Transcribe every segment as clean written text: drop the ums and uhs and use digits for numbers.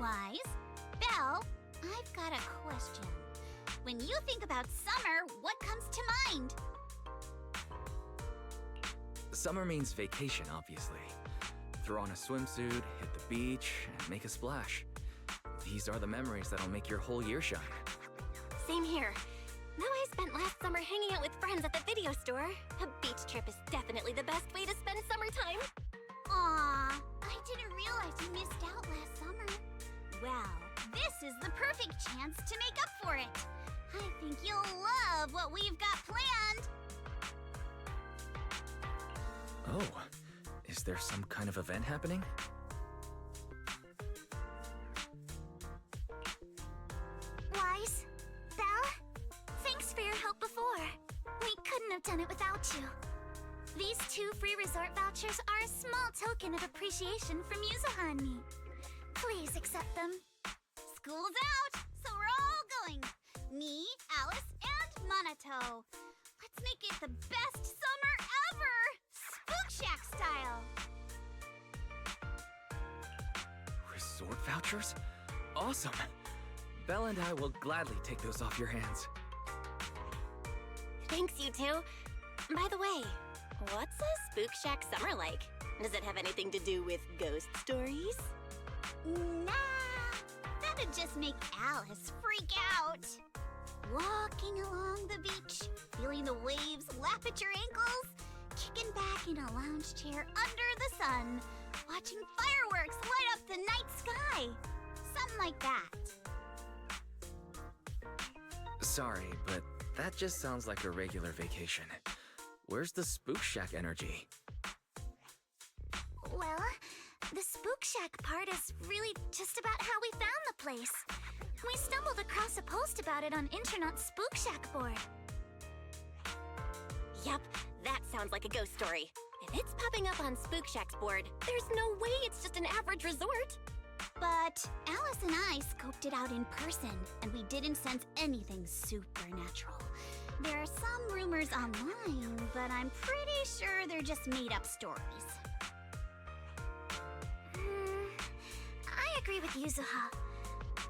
Wise. Belle, I've got a question. When you think about summer, what comes to mind? Summer means vacation, obviously. Throw on a swimsuit, hit the beach, and make a splash. These are the memories that'll make your whole year shine. Same here. Though I spent last summer hanging out with friends at the video store, a beach trip is definitely the best way to spend summertime. Aw, I didn't realize you missed out last summer. Well, this is the perfect chance to make up for it. I think you'll love what we've got planned. Oh, is there some kind of event happening? Wise, Belle, thanks for your help before. We couldn't have done it without you. These 2 free resort vouchers are a small token of appreciation from Yuzuha and me. Please accept them. School's out, so we're all going. Me, Alice, and Minato. Let's make it the best summer ever! Spook Shack style! Resort vouchers? Awesome! Belle and I will gladly take those off your hands. Thanks, you two. By the way, what's a Spook Shack summer like? Does it have anything to do with ghost stories? Nah, that'd just make Alice freak out. Walking along the beach, feeling the waves lap at your ankles, kicking back in a lounge chair under the sun, watching fireworks light up the night sky. Something like that. Sorry, but that just sounds like a regular vacation. Where's the Spook Shack energy? Well, the Spook Shack part is really just about how we found the place. We stumbled across a post about it on Internet's Spook Shack board. Yup, that sounds like a ghost story. If it's popping up on Spook Shack's board, there's no way it's just an average resort. But Alice and I scoped it out in person, and we didn't sense anything supernatural. There are some rumors online, but I'm pretty sure they're just made-up stories. I agree with Yuzuha.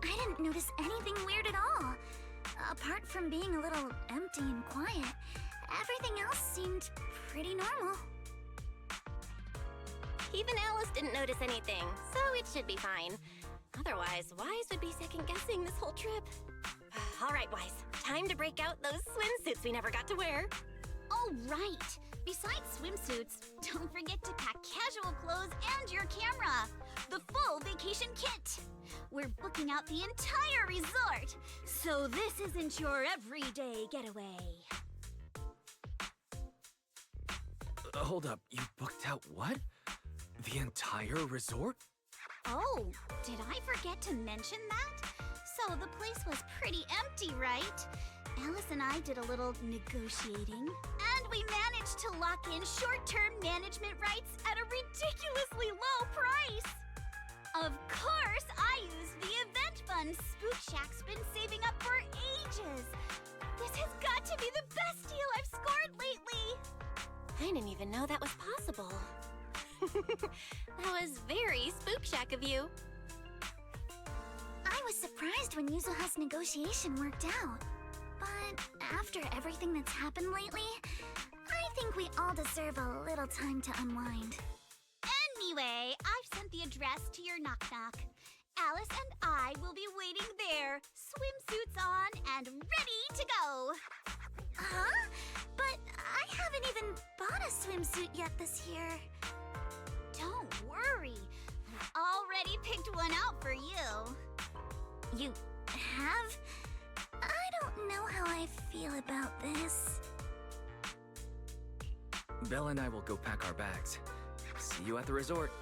I didn't notice anything weird at all. Apart from being a little empty and quiet, everything else seemed pretty normal. Even Alice didn't notice anything, so it should be fine. Otherwise, Wise would be second-guessing this whole trip. All right, Wise, time to break out those swimsuits we never got to wear. Oh, right! Besides swimsuits, don't forget to pack casual clothes and your camera! The full vacation kit! We're booking out the entire resort, so this isn't your everyday getaway. Hold up, you booked out what? The entire resort? Oh, did I forget to mention that? So the place was pretty empty, right? Alice and I did a little negotiating, and we managed to lock in short-term management rights at a ridiculously low price! Of course, I used the event fund Spook Shack's been saving up for ages! This has got to be the best deal I've scored lately! I didn't even know that was possible. That was very Spook Shack of you. I was surprised when Yuzuha's negotiation worked out. But after everything that's happened lately, I think we all deserve a little time to unwind. Anyway, I've sent the address to your knock-knock. Alice and I will be waiting there, swimsuits on and ready to go. Huh? But I haven't even bought a swimsuit yet this year. Don't worry. I've already picked one out for you. You have? I don't know how I feel about this. Belle and I will go pack our bags. See you at the resort.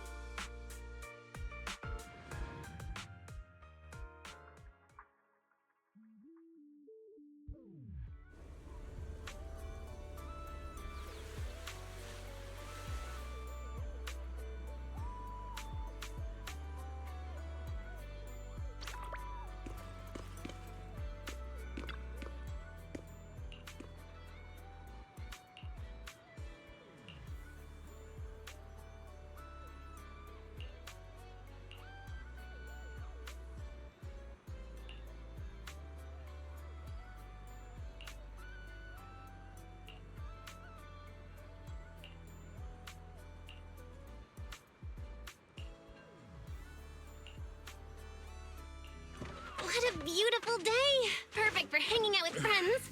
a beautiful day. Perfect for hanging out with friends.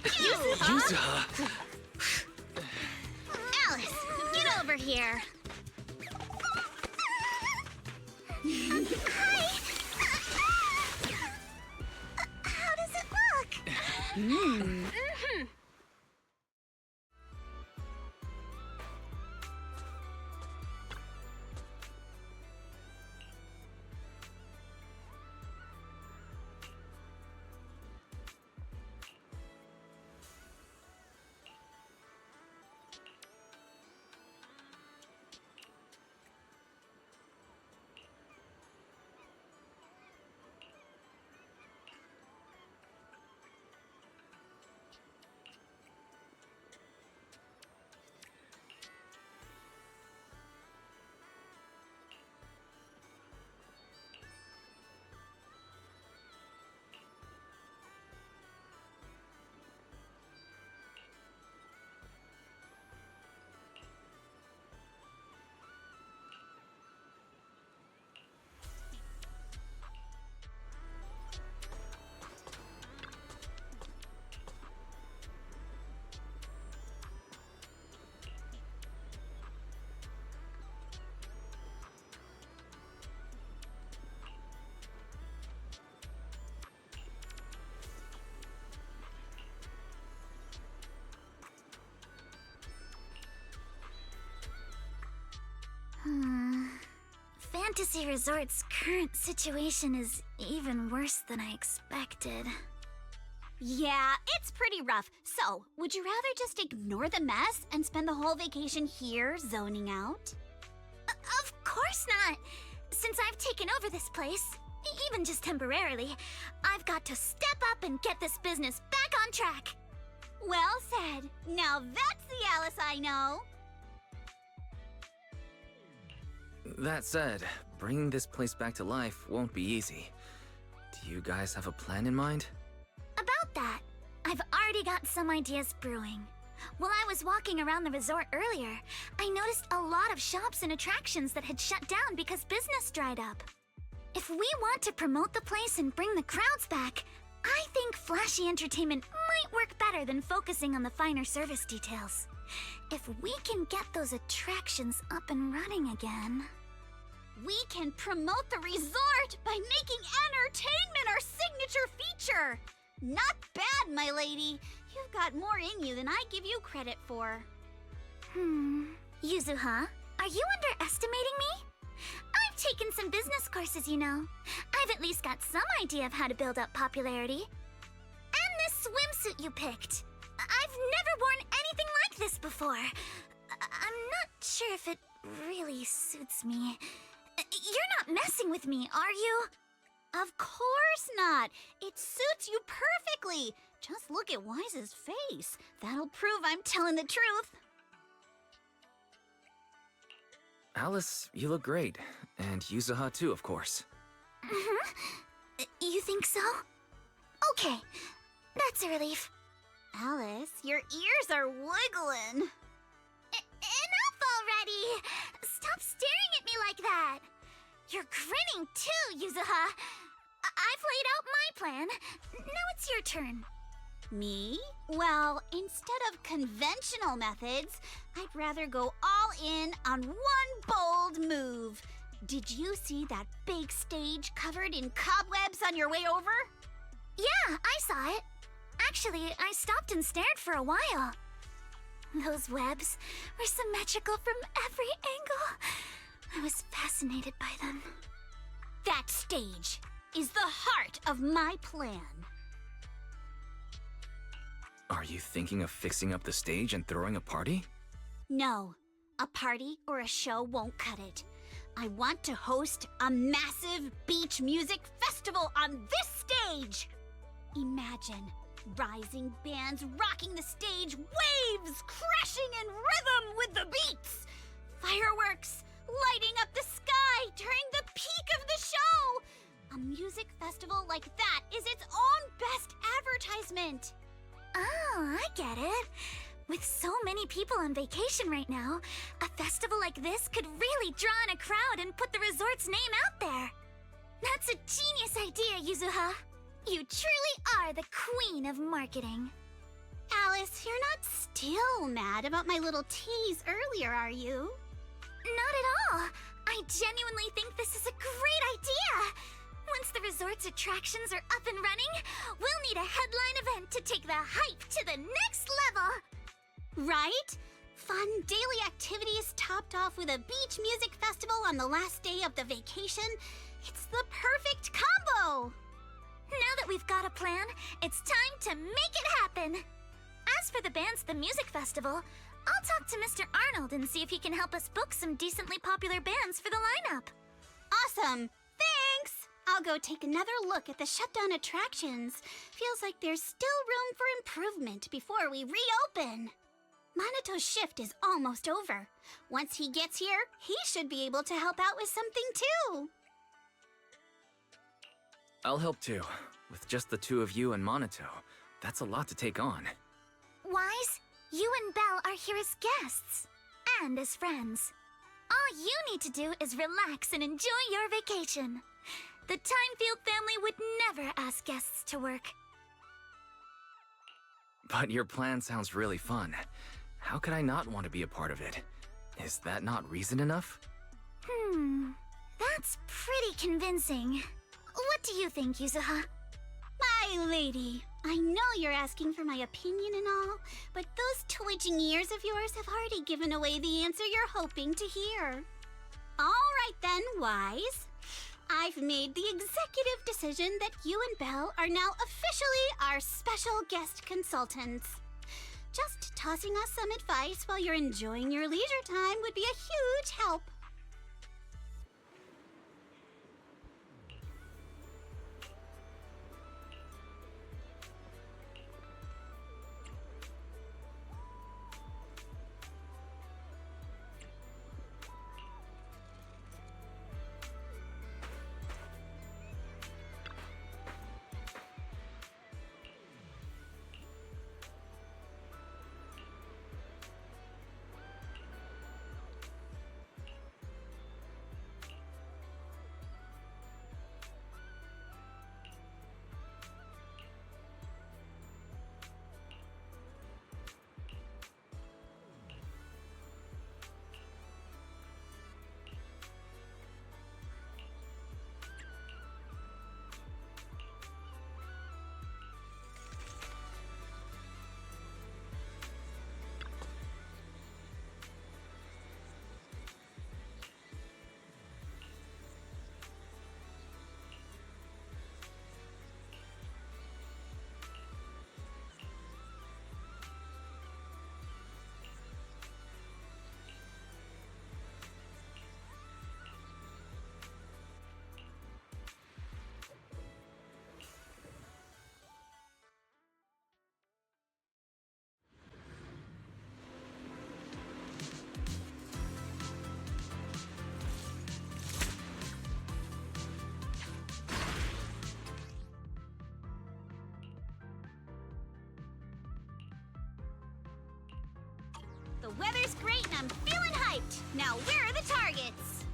Yuzuha! Alice, get over here. Hi. How does it look? Fantasy Resort's current situation is even worse than I expected. Yeah, it's pretty rough. So, would you rather just ignore the mess and spend the whole vacation here zoning out? Of course not! Since I've taken over this place, even just temporarily, I've got to step up and get this business back on track. Well said. Now that's the Alice I know. That said, bringing this place back to life won't be easy. Do you guys have a plan in mind? About that, I've already got some ideas brewing. While I was walking around the resort earlier, I noticed a lot of shops and attractions that had shut down because business dried up. If we want to promote the place and bring the crowds back, I think flashy entertainment might work better than focusing on the finer service details. If we can get those attractions up and running again... We can promote the resort by making entertainment our signature feature. Not bad, my lady. You've got more in you than I give you credit for. Yuzuha, are you underestimating me? I've taken some business courses, you know. I've at least got some idea of how to build up popularity. And this swimsuit you picked. I've never worn anything like this before. I'm not sure if it really suits me. You're not messing with me, are you? Of course not. It suits you perfectly. Just look at Wise's face. That'll prove I'm telling the truth. Alice, you look great. And Yuzuha too, of course. You think so? Okay, that's a relief. Alice, your ears are wiggling. Enough already! Stop staring at me like that! You're grinning too, Yuzuha! I've laid out my plan. Now it's your turn. Me? Well, instead of conventional methods, I'd rather go all in on one bold move. Did you see that big stage covered in cobwebs on your way over? Yeah, I saw it. Actually, I stopped and stared for a while. Those webs were symmetrical from every angle. I was fascinated by them. That stage is the heart of my plan. Are you thinking of fixing up the stage and throwing a party? No, a party or a show won't cut it. I want to host a massive beach music festival on this stage. Imagine rising bands rocking the stage, waves crashing in rhythm with the beats, fireworks lighting up the sky during the peak of the show. A music festival like that is its own best advertisement. Oh, I get it. With so many people on vacation right now, a festival like this could really draw in a crowd and put the resort's name out there. That's a genius idea, Yuzuha. You truly are the queen of marketing. Alice, you're not still mad about my little tease earlier, are you? Not at all. I genuinely think this is a great idea. Once the resort's attractions are up and running, we'll need a headline event to take the hype to the next level. Right? Fun daily activities topped off with a beach music festival on the last day of the vacation. It's the perfect combo! Now that we've got a plan, it's time to make it happen. As for the bands at the music festival, I'll talk to Mr. Arnold and see if he can help us book some decently popular bands for the lineup. Awesome! Thanks! I'll go take another look at the shutdown attractions. Feels like there's still room for improvement before we reopen. Maneto's shift is almost over. Once he gets here, he should be able to help out with something too. I'll help too. With just the two of you and Monato, that's a lot to take on. Wise, you and Belle are here as guests. And as friends. All you need to do is relax and enjoy your vacation. The Timefield family would never ask guests to work. But your plan sounds really fun. How could I not want to be a part of it? Is that not reason enough? That's pretty convincing. What do you think, Yuzuha? My lady, I know you're asking for my opinion and all, but those twitching ears of yours have already given away the answer you're hoping to hear. All right then, Wise. I've made the executive decision that you and Belle are now officially our special guest consultants. Just tossing us some advice while you're enjoying your leisure time would be a huge help. The weather's great and I'm feeling hyped. Now where are the targets?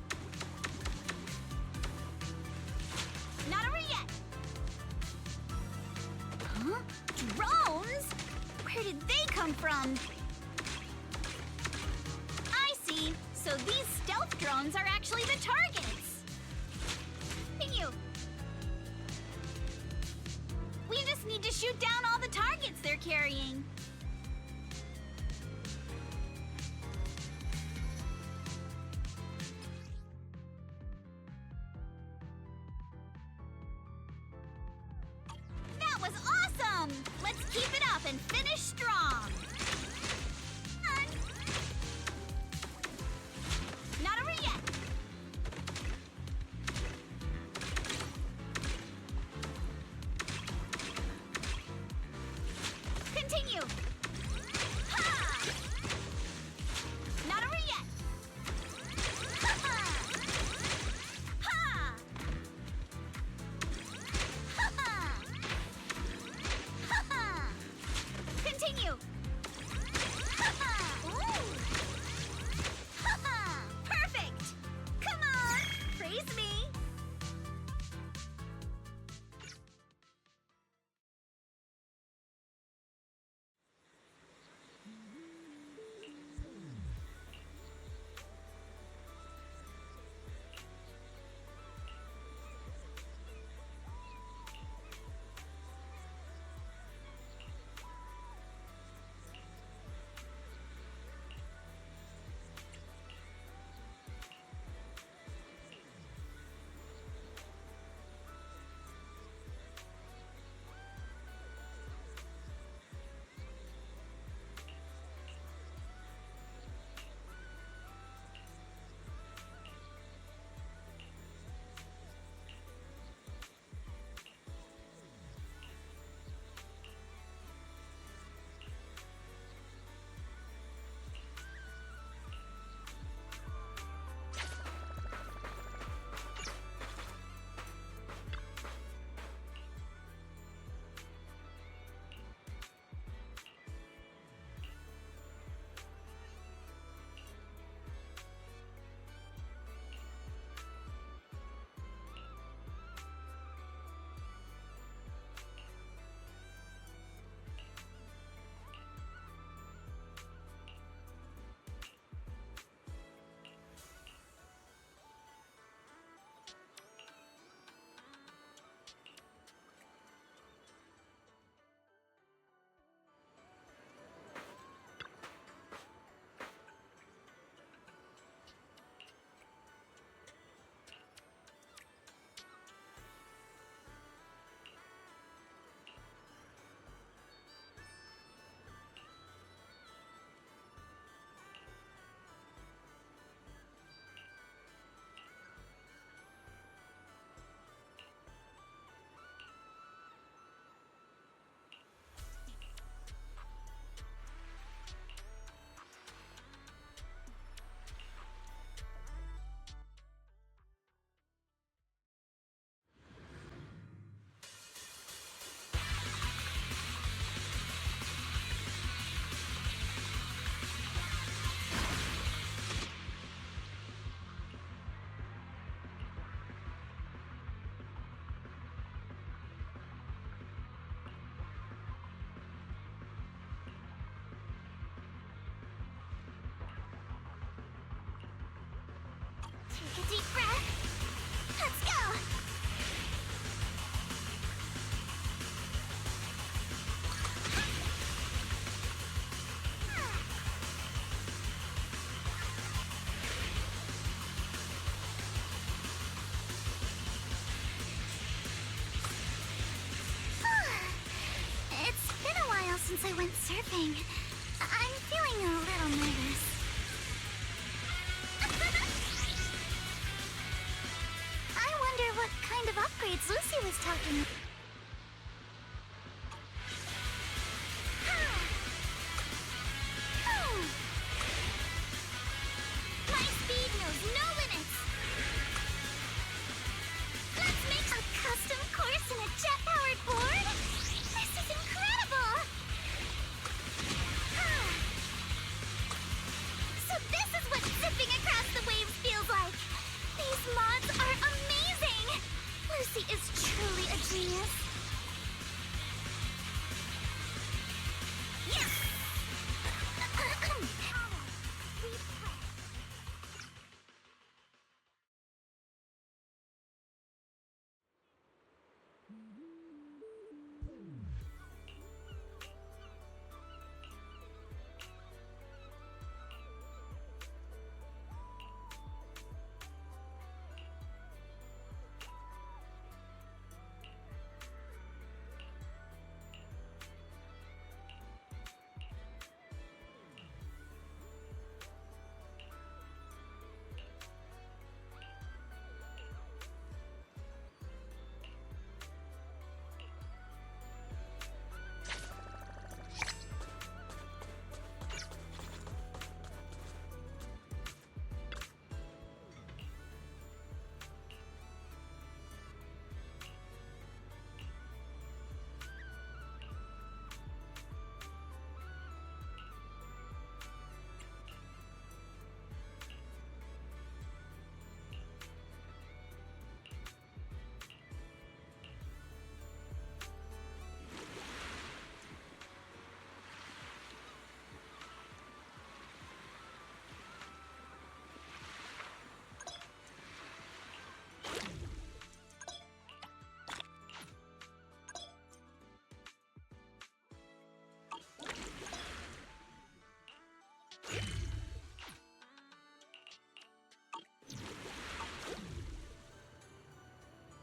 Not over yet. Huh? Drones? Where did they come from? I see. So these stealth drones are actually the targets. Continue. We just need to shoot down all the targets they're carrying. That was awesome! Let's keep it up and finish strong. Not over yet. Continue. Ha! Not over yet. Ha! Ha! Ha! Ha! Continue. Take a deep breath. Let's go! It's been a while since I went surfing. I'm feeling a little nervous. I wonder what kind of upgrades Lucy was talking about. My speed knows no limits. Let's make a custom course in a jet-powered board? This is incredible! So this is what zipping across the waves feels like. These mods are amazing! Lucy is truly a genius. Yes!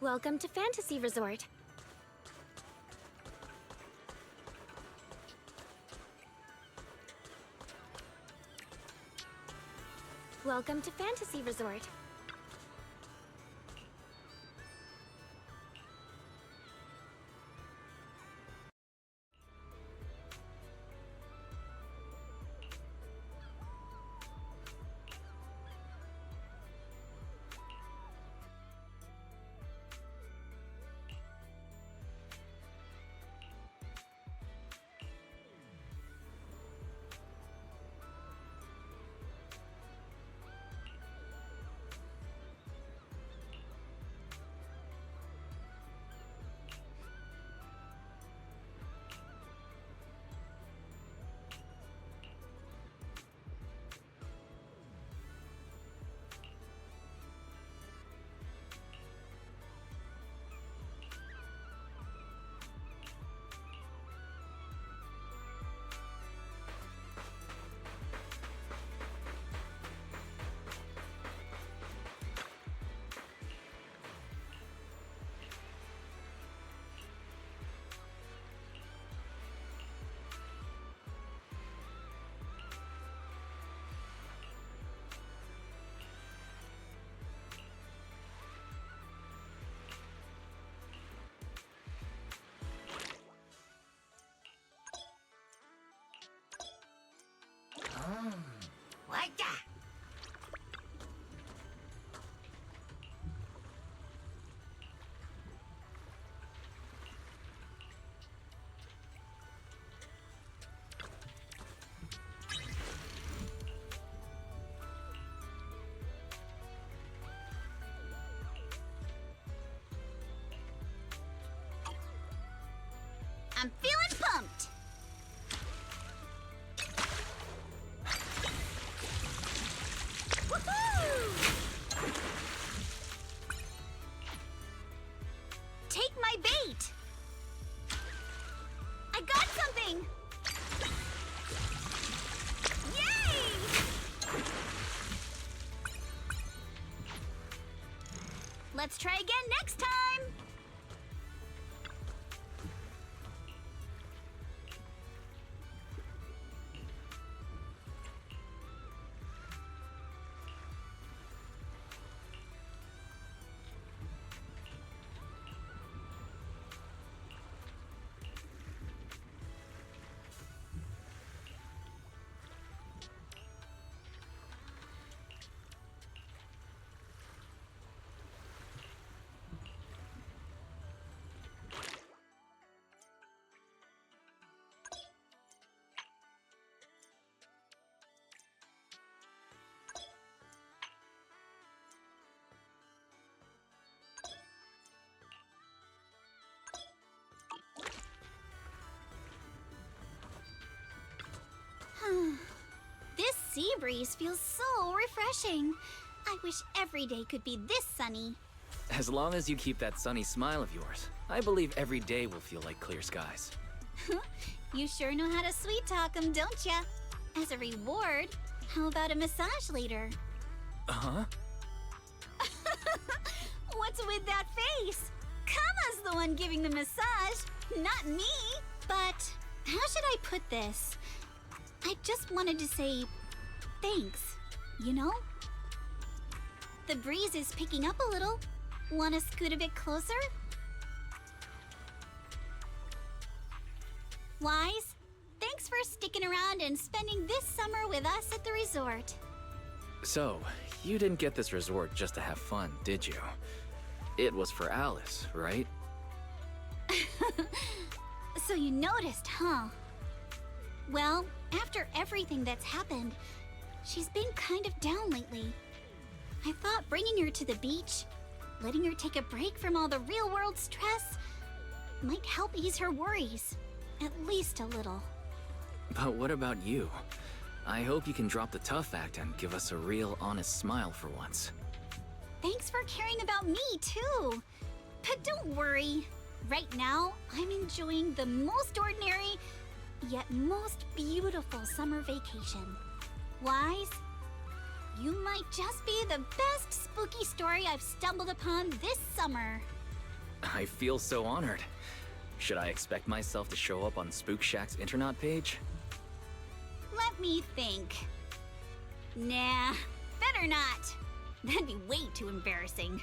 Welcome to Fantasy Resort. Welcome to Fantasy Resort. What the? I'm feeling pumped. Woohoo! Let's try again next time! This sea breeze feels so refreshing. I wish every day could be this sunny. As long as you keep that sunny smile of yours, I believe every day will feel like clear skies. You sure know how to sweet talk 'em, don't ya? As a reward, how about a massage later? Huh? What's with that face? Kama's the one giving the massage, not me. But how should I put this? I just wanted to say thanks, you know? The breeze is picking up a little. Wanna scoot a bit closer? Wise, thanks for sticking around and spending this summer with us at the resort. So, you didn't get this resort just to have fun, did you? It was for Alice, right? So you noticed, huh? Well, after everything that's happened, she's been kind of down lately. I thought bringing her to the beach, letting her take a break from all the real-world stress, might help ease her worries, at least a little. But what about you? I hope you can drop the tough act and give us a real, honest smile for once. Thanks for caring about me, too. But don't worry. Right now, I'm enjoying the most ordinary, yet most beautiful summer vacation. Wise, you might just be the best spooky story I've stumbled upon this summer. I feel so honored. Should I expect myself to show up on Spook Shack's Internaut page? Let me think. Nah, better not. That'd be way too embarrassing.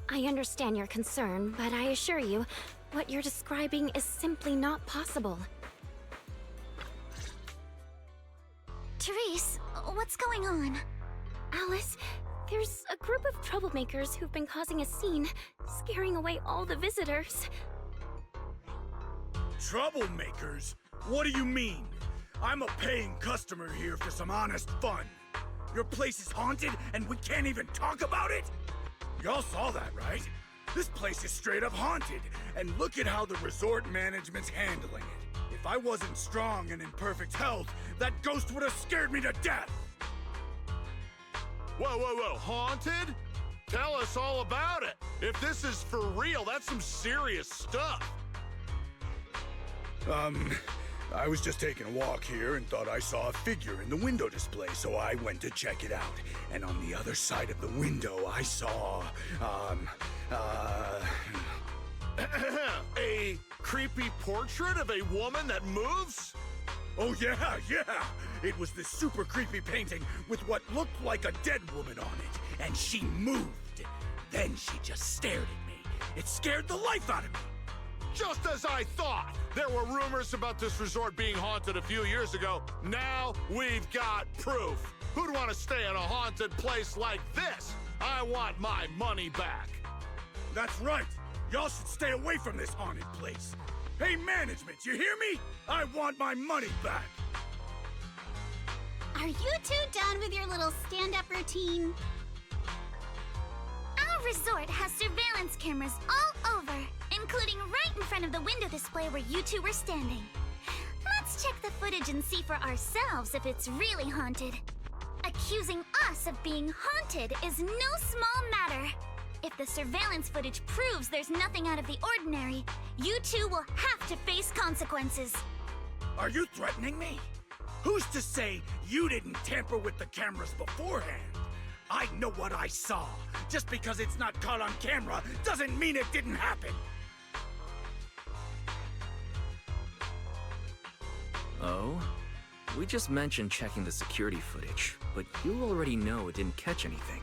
I understand your concern, but I assure you, what you're describing is simply not possible. Therese, what's going on? Alice, there's a group of troublemakers who've been causing a scene, scaring away all the visitors. Troublemakers? What do you mean? I'm a paying customer here for some honest fun. Your place is haunted and we can't even talk about it? Y'all saw that, right? This place is straight up haunted, and look at how the resort management's handling it. If I wasn't strong and in perfect health, that ghost would have scared me to death! Whoa, haunted? Tell us all about it. If this is for real, that's some serious stuff. I was just taking a walk here and thought I saw a figure in the window display, so I went to check it out. And on the other side of the window, I saw, A creepy portrait of a woman that moves? Oh yeah! It was this super creepy painting with what looked like a dead woman on it, and she moved. Then she just stared at me. It scared the life out of me. Just as I thought! There were rumors about this resort being haunted a few years ago. Now we've got proof. Who'd want to stay in a haunted place like this? I want my money back. That's right! Y'all should stay away from this haunted place. Hey, management, you hear me? I want my money back! Are you two done with your little stand-up routine? Our resort has surveillance cameras all over, including right in front of the window display where you two were standing. Let's check the footage and see for ourselves if it's really haunted. Accusing us of being haunted is no small matter. If the surveillance footage proves there's nothing out of the ordinary, you two will have to face consequences. Are you threatening me? Who's to say you didn't tamper with the cameras beforehand? I know what I saw. Just because it's not caught on camera doesn't mean it didn't happen. Oh? We just mentioned checking the security footage, but you already know it didn't catch anything.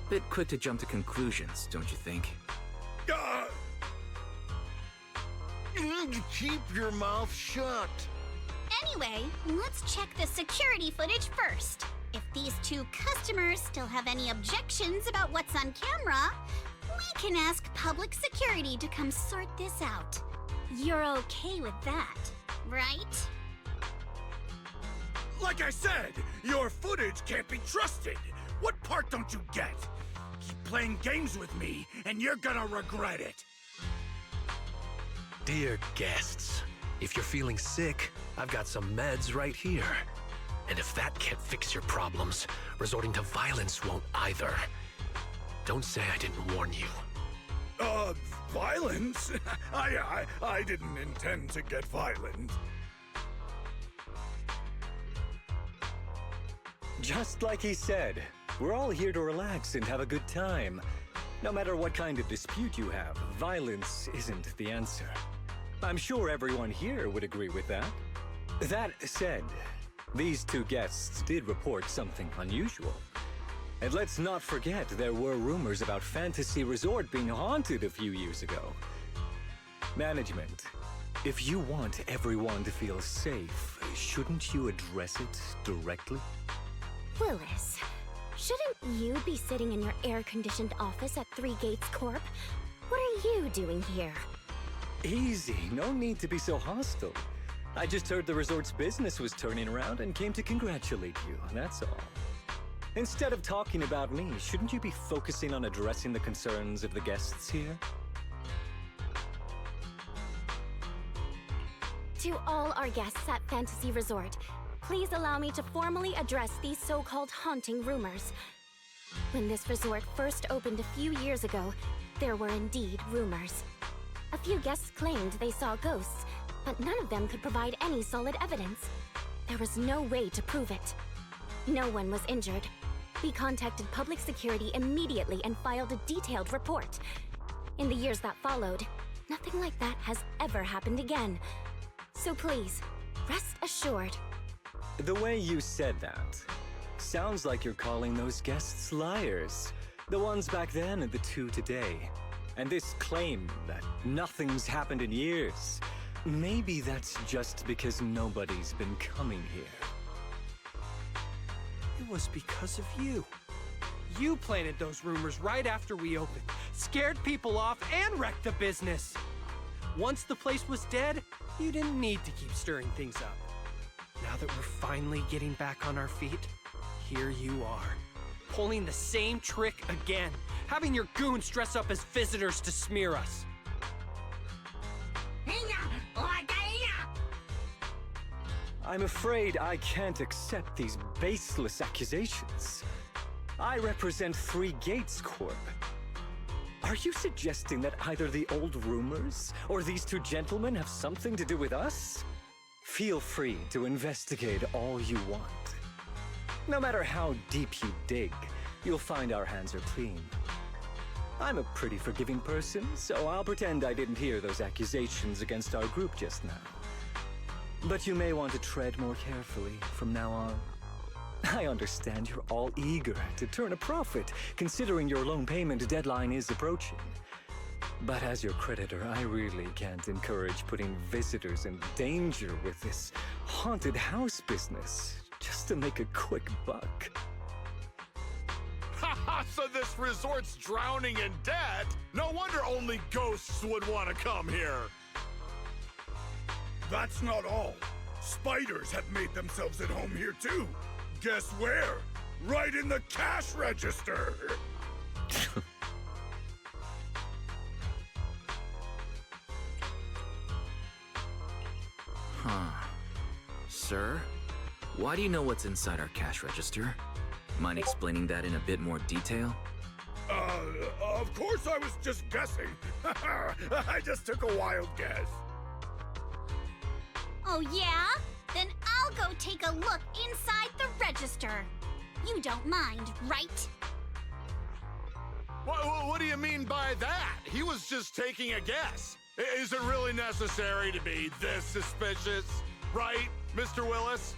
Bit quick to jump to conclusions, don't you think? Keep your mouth shut. Anyway, let's check the security footage first. If these two customers still have any objections about what's on camera, we can ask public security to come sort this out. You're okay with that, right? Like I said, your footage can't be trusted. What part don't you get? Keep playing games with me, and you're gonna regret it. Dear guests, if you're feeling sick, I've got some meds right here. And if that can't fix your problems, resorting to violence won't either. Don't say I didn't warn you. Violence? I didn't intend to get violent. Just like he said, we're all here to relax and have a good time. No matter what kind of dispute you have, violence isn't the answer. I'm sure everyone here would agree with that. That said, these two guests did report something unusual. And let's not forget there were rumors about Fantasy Resort being haunted a few years ago. Management, if you want everyone to feel safe, shouldn't you address it directly? Willis, shouldn't you be sitting in your air-conditioned office at Three Gates Corp? What are you doing here? Easy, no need to be so hostile. I just heard the resort's business was turning around and came to congratulate you, that's all. Instead of talking about me, shouldn't you be focusing on addressing the concerns of the guests here? To all our guests at Fantasy Resort, please allow me to formally address these so-called haunting rumors. When this resort first opened a few years ago, there were indeed rumors. A few guests claimed they saw ghosts, but none of them could provide any solid evidence. There was no way to prove it. No one was injured. We contacted public security immediately and filed a detailed report. In the years that followed, nothing like that has ever happened again. So please, rest assured. The way you said that sounds like you're calling those guests liars. The ones back then and the two today. And this claim that nothing's happened in years, maybe that's just because nobody's been coming here. It was because of you. You planted those rumors right after we opened, scared people off, and wrecked the business. Once the place was dead, you didn't need to keep stirring things up. Now that we're finally getting back on our feet, here you are, pulling the same trick again, having your goons dress up as visitors to smear us. I'm afraid I can't accept these baseless accusations. I represent Three Gates Corp. Are you suggesting that either the old rumors or these two gentlemen have something to do with us? Feel free to investigate all you want. No matter how deep you dig, you'll find our hands are clean. I'm a pretty forgiving person, so I'll pretend I didn't hear those accusations against our group just now. But you may want to tread more carefully from now on. I understand you're all eager to turn a profit, considering your loan payment deadline is approaching. But as your creditor, I really can't encourage putting visitors in danger with this haunted house business, just to make a quick buck. Haha, so this resort's drowning in debt? No wonder only ghosts would want to come here. That's not all. Spiders have made themselves at home here too. Guess where? Right in the cash register. Huh. Sir? Why do you know what's inside our cash register? Mind explaining that in a bit more detail? Of course I was just guessing. I just took a wild guess. Oh yeah? Then I'll go take a look inside the register. You don't mind, right? What do you mean by that? He was just taking a guess. Is it really necessary to be this suspicious? Right, Mr. Willis?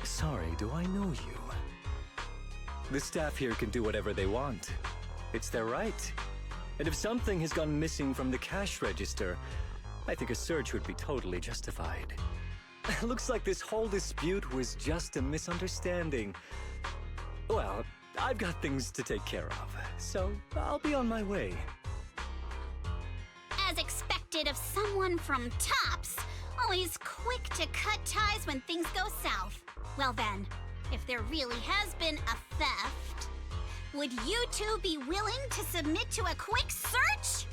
Sorry, do I know you? The staff here can do whatever they want. It's their right. And if something has gone missing from the cash register, I think a search would be totally justified. Looks like this whole dispute was just a misunderstanding. Well, I've got things to take care of, so I'll be on my way. As expected of someone from Tops, always quick to cut ties when things go south. Well then, if there really has been a theft, would you two be willing to submit to a quick search?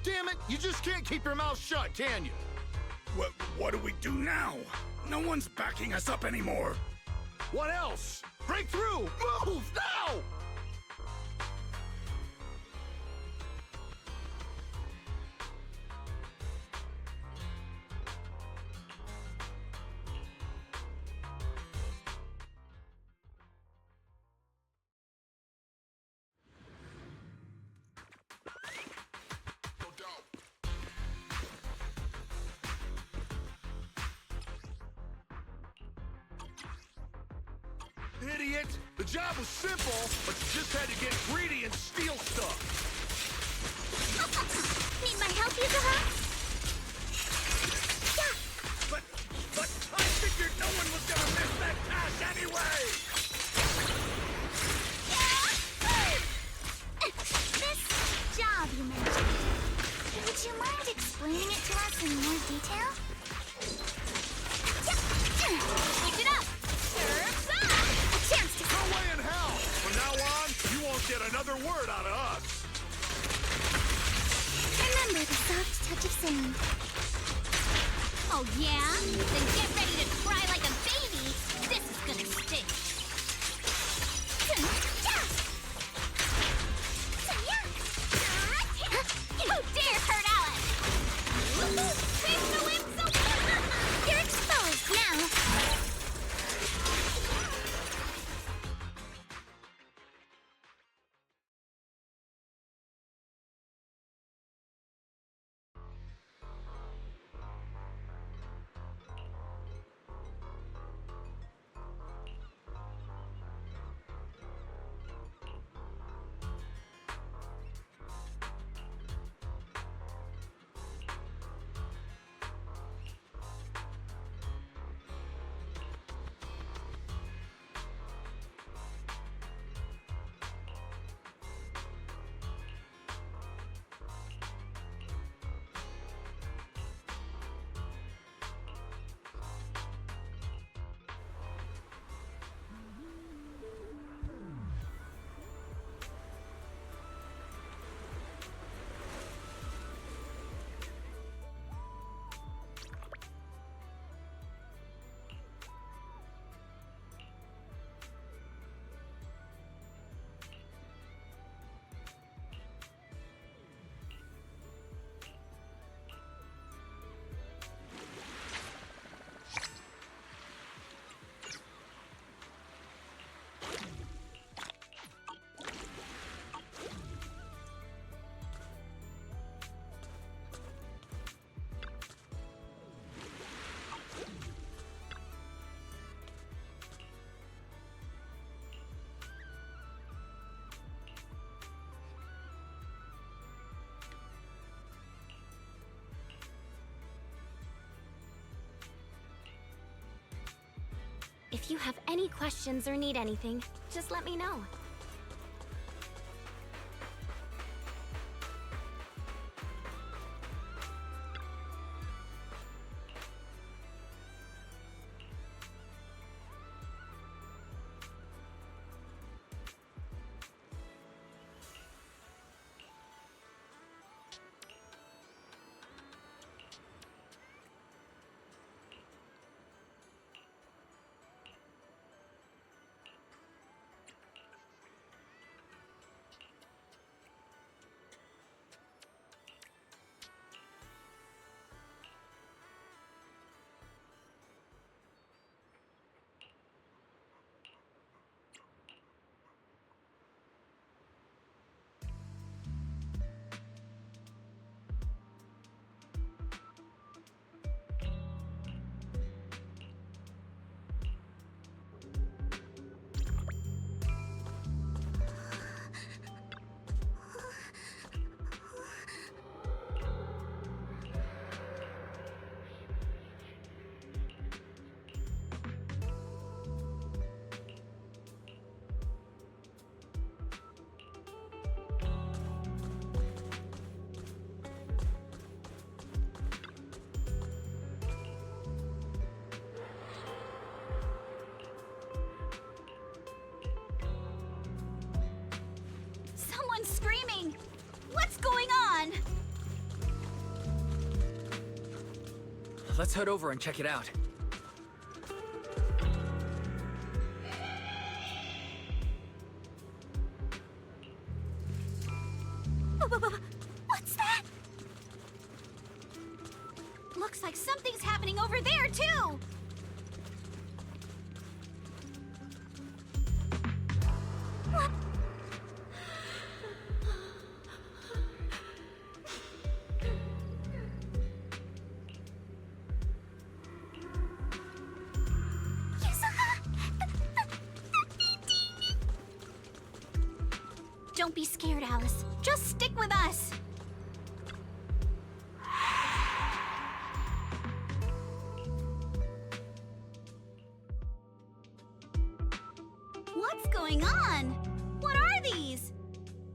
Damn it, you just can't keep your mouth shut, can you? What do we do now? No one's backing us up anymore. What else? Break through! Move now! Idiot! The job was simple, but you just had to get greedy and steal stuff. Need my help, Yuzuha? But I figured no one was gonna miss that cash anyway! This job you mentioned, would you mind explaining it to us in more detail? Switch it up! Surf's up! A chance to... No way in hell! From now on, you won't get another word out of us. Remember the soft touch of sand. Oh yeah? Then get ready to cry like a baby. This is gonna stink. Who dare hurt Alice? Face the wind so You're exposed now. If you have any questions or need anything, just let me know. Someone's screaming! What's going on? Let's head over and check it out. What's that? Looks like something's happening over there, too! What? Don't be scared, Alice. Just stick with us. What's going on? What are these?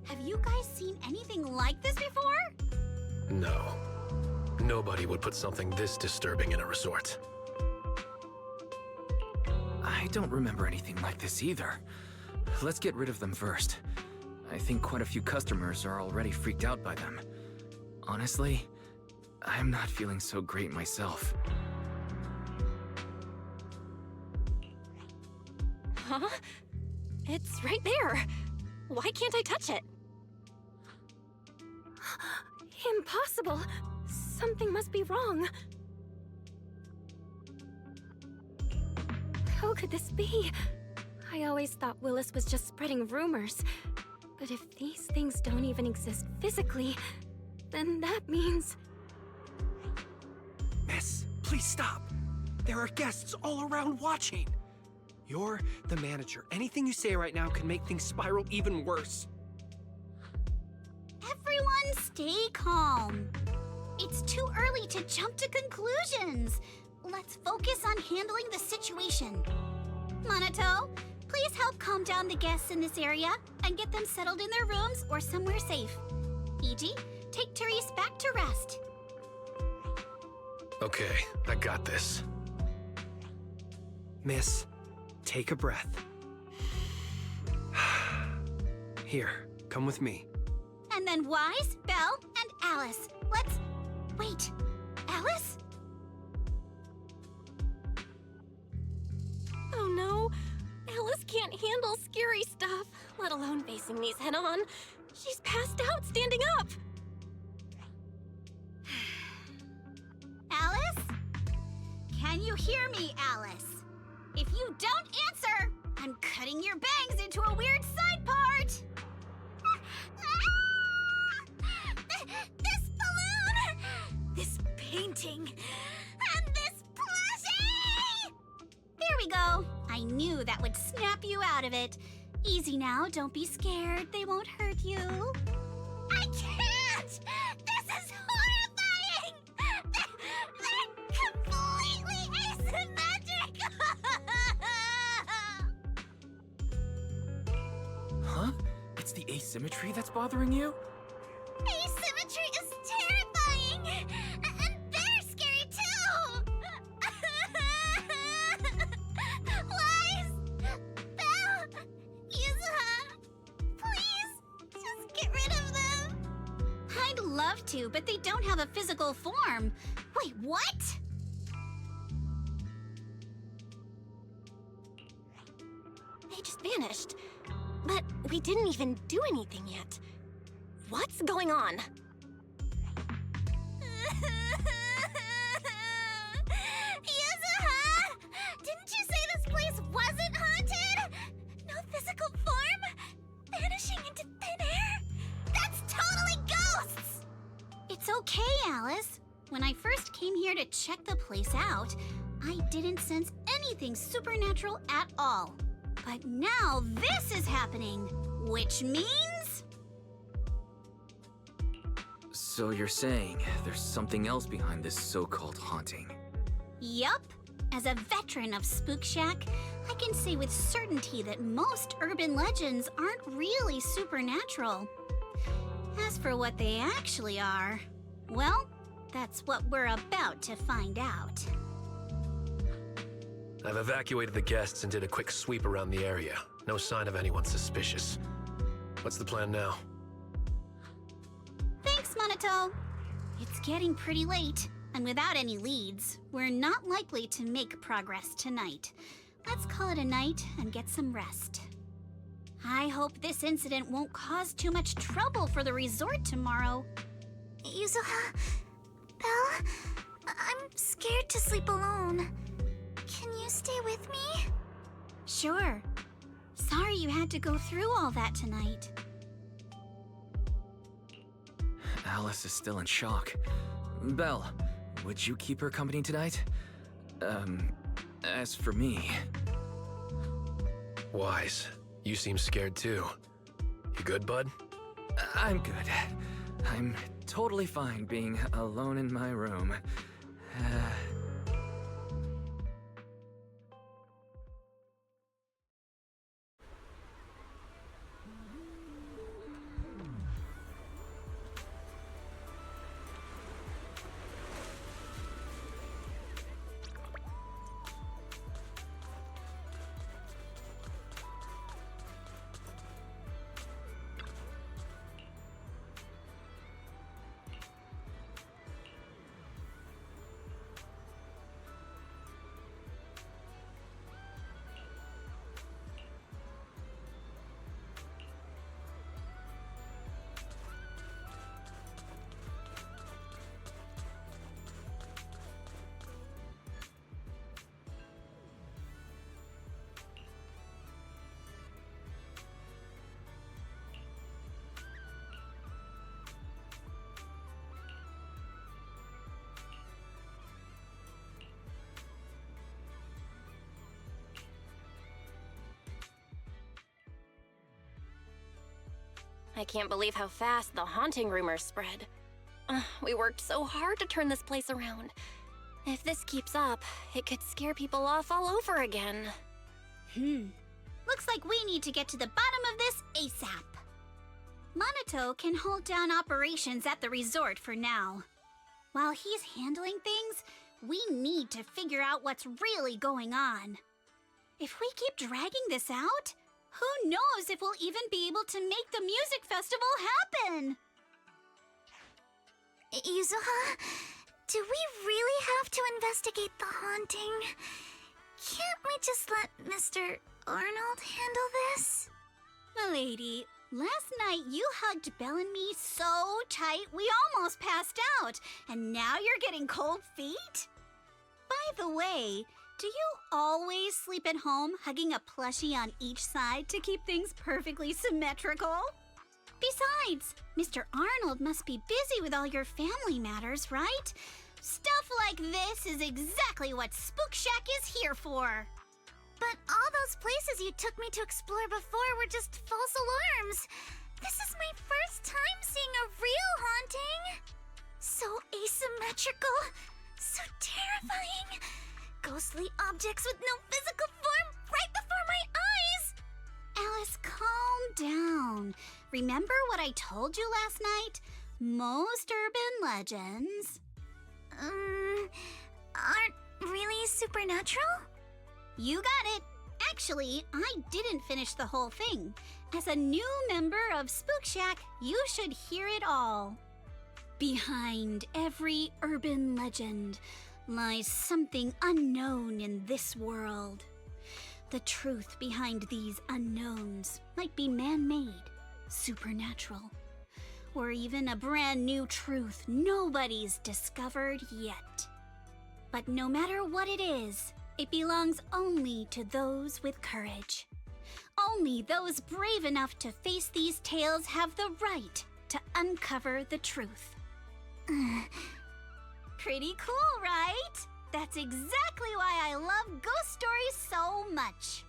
Have you guys seen anything like this before? No. Nobody would put something this disturbing in a resort. I don't remember anything like this either. Let's get rid of them first. I think quite a few customers are already freaked out by them. Honestly, I'm not feeling so great myself. Huh? It's right there. Why can't I touch it? Impossible. Something must be wrong. How could this be? I always thought Willis was just spreading rumors. But if these things don't even exist physically, then that means... Miss, please stop. There are guests all around watching. You're the manager. Anything you say right now can make things spiral even worse. Everyone stay calm. It's too early to jump to conclusions. Let's focus on handling the situation. Monato, please help calm down the guests in this area and get them settled in their rooms or somewhere safe. E.G., take Therese back to rest. Okay, I got this. Miss, take a breath. Here, come with me. And then Wise, Belle, and Alice. Let's... Wait, Alice? Oh no, Alice can't handle scary stuff, let alone facing these head-on. She's passed out standing up. Alice? Can you hear me, Alice? If you don't answer, I'm cutting your bangs into a weird side part. This balloon! This painting! And this plushie! There we go. I knew that would snap you out of it. Easy now, don't be scared. They won't hurt you. I can't! This is horrifying! They're completely asymmetric! it's the asymmetry that's bothering you? Asymmetry is terrifying! And they're scary too! Lies! Belle! Yuzuha! Please, just get rid of them! I'd love to, but they don't have a physical form. Wait, what? They just vanished. But we didn't even do anything yet. What's going on? Yuzuha! Didn't you say this place wasn't haunted? No physical form? Vanishing into thin air? That's totally ghosts! It's okay, Alice. When I first came here to check the place out, I didn't sense anything supernatural at all. But now this is happening, which means... So you're saying there's something else behind this so-called haunting? Yup. As a veteran of Spook Shack, I can say with certainty that most urban legends aren't really supernatural. As for what they actually are, well, that's what we're about to find out. I've evacuated the guests and did a quick sweep around the area. No sign of anyone suspicious. What's the plan now? Thanks, Monato. It's getting pretty late, and without any leads, we're not likely to make progress tonight. Let's call it a night and get some rest. I hope this incident won't cause too much trouble for the resort tomorrow. Yuzuha, Belle, I'm scared to sleep alone. Can you stay with me? Sure. Sorry you had to go through all that tonight. Alice is still in shock. Belle, would you keep her company tonight? As for me... Wise. You seem scared too. You good, bud? I'm good. I'm totally fine being alone in my room. I can't believe how fast the haunting rumors spread. We worked so hard to turn this place around. If this keeps up, it could scare people off all over again. Looks like we need to get to the bottom of this ASAP. Monato can hold down operations at the resort for now. While he's handling things, we need to figure out what's really going on. If we keep dragging this out, who knows if we'll even be able to make the music festival happen? Yuzuha, do we really have to investigate the haunting? Can't we just let Mr. Arnold handle this? Milady, last night you hugged Belle and me so tight we almost passed out, and now you're getting cold feet? By the way, do you always sleep at home hugging a plushie on each side to keep things perfectly symmetrical? Besides, Mr. Arnold must be busy with all your family matters, right? Stuff like this is exactly what Spook Shack is here for. But all those places you took me to explore before were just false alarms. This is my first time seeing a real haunting. So asymmetrical, so terrifying. Ghostly objects with no physical form right before my eyes. Alice, calm down. Remember what I told you last night? Most urban legends Aren't really supernatural? You got it. Actually, I didn't finish the whole thing. As a new member of Spook Shack, you should hear it all. Behind every urban legend lies something unknown in this world. The truth behind these unknowns might be man-made, supernatural, or even a brand new truth nobody's discovered yet. But no matter what it is, it belongs only to those with courage. Only those brave enough to face these tales have the right to uncover the truth. Pretty cool, right? That's exactly why I love ghost stories so much.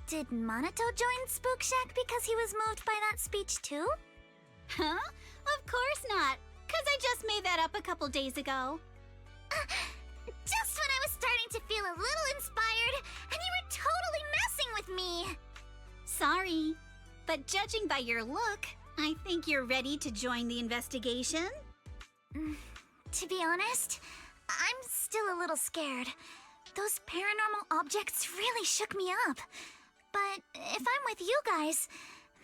Did Monato join Spook Shack because he was moved by that speech too? Huh? Of course not, 'cause I just made that up a couple days ago. Just when I was starting to feel a little inspired, and you were totally messing with me! Sorry, but judging by your look, I think you're ready to join the investigation. To be honest, I'm still a little scared. Those paranormal objects really shook me up. But if I'm with you guys,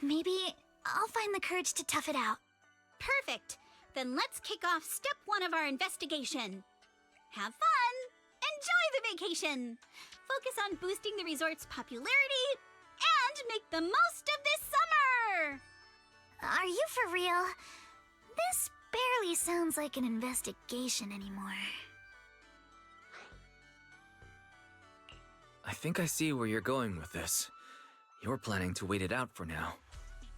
maybe I'll find the courage to tough it out. Perfect. Then let's kick off step 1 of our investigation. Have fun! Enjoy the vacation! Focus on boosting the resort's popularity and make the most of this summer! Are you for real? This barely sounds like an investigation anymore. I think I see where you're going with this. You're planning to wait it out for now.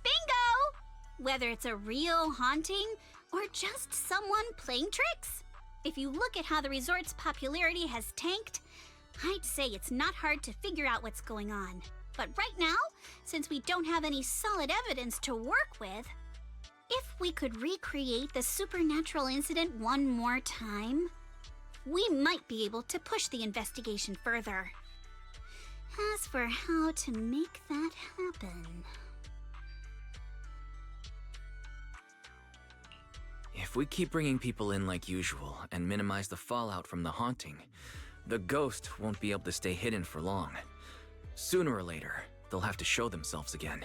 Bingo! Whether it's a real haunting or just someone playing tricks. If you look at how the resort's popularity has tanked, I'd say it's not hard to figure out what's going on. But right now, since we don't have any solid evidence to work with, if we could recreate the supernatural incident one more time, we might be able to push the investigation further. As for how to make that happen... If we keep bringing people in like usual and minimize the fallout from the haunting, the ghost won't be able to stay hidden for long. Sooner or later, they'll have to show themselves again.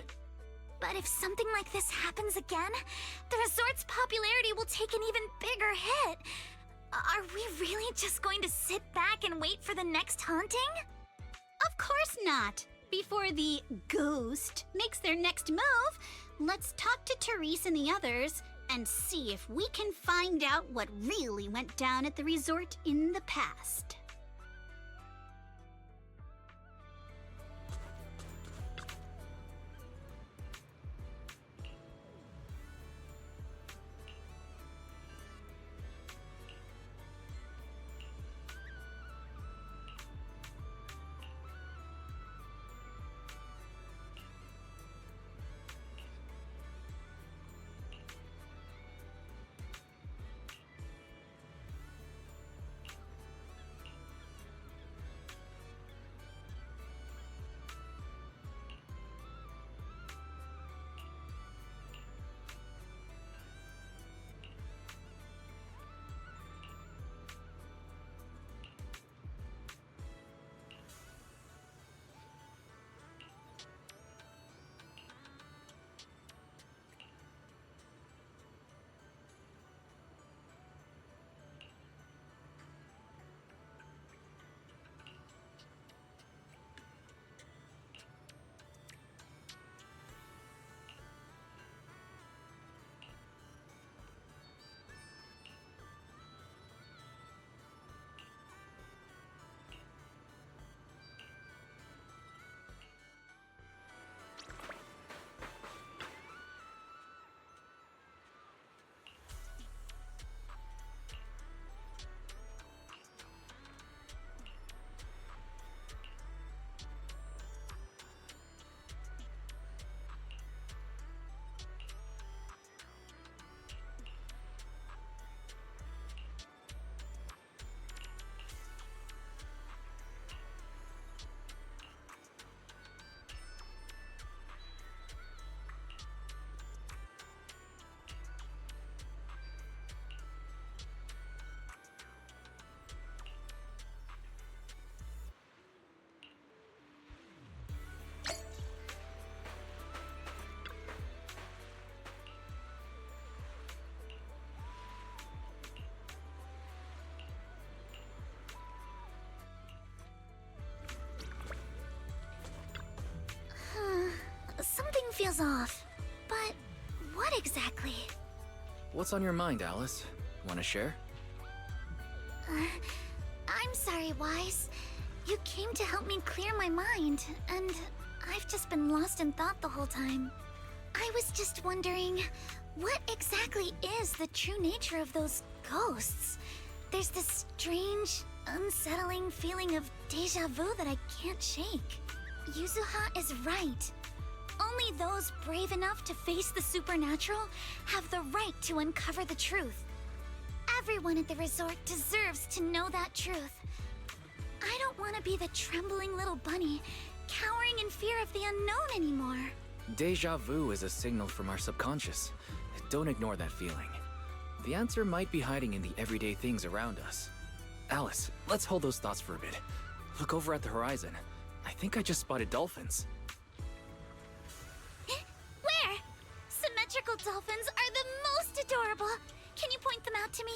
But if something like this happens again, the resort's popularity will take an even bigger hit. Are we really just going to sit back and wait for the next haunting? Of course not! Before the ghost makes their next move, let's talk to Therese and the others and see if we can find out what really went down at the resort in the past. feels off. But what exactly? What's on your mind, Alice? Want to share? I'm sorry, Wise. You came to help me clear my mind, and I've just been lost in thought the whole time. I was just wondering, what exactly is the true nature of those ghosts? There's this strange, unsettling feeling of déjà vu that I can't shake. Yuzuha is right. Only those brave enough to face the supernatural have the right to uncover the truth. Everyone at the resort deserves to know that truth. I don't want to be the trembling little bunny, cowering in fear of the unknown anymore. Deja vu is a signal from our subconscious. Don't ignore that feeling. The answer might be hiding in the everyday things around us. Alice, let's hold those thoughts for a bit. Look over at the horizon. I think I just spotted dolphins. Where? Symmetrical dolphins are the most adorable. Can you point them out to me?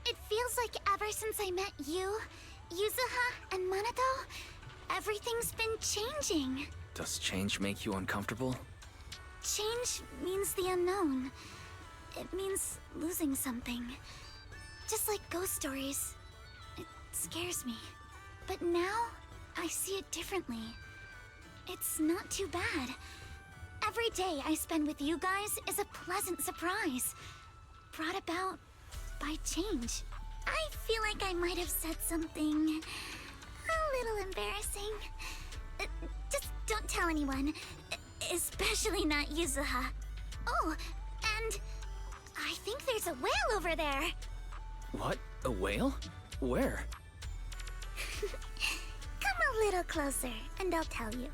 It feels like ever since I met you, Yuzuha, and Manato, everything's been changing. Does change make you uncomfortable? Change means the unknown. It means losing something. Just like ghost stories. It scares me. But now, I see it differently. It's not too bad. Every day I spend with you guys is a pleasant surprise, brought about by change. I feel like I might have said something a little embarrassing. Just don't tell anyone, especially not Yuzuha. Oh, and I think there's a whale over there. What? A whale? Where? Come a little closer, and I'll tell you.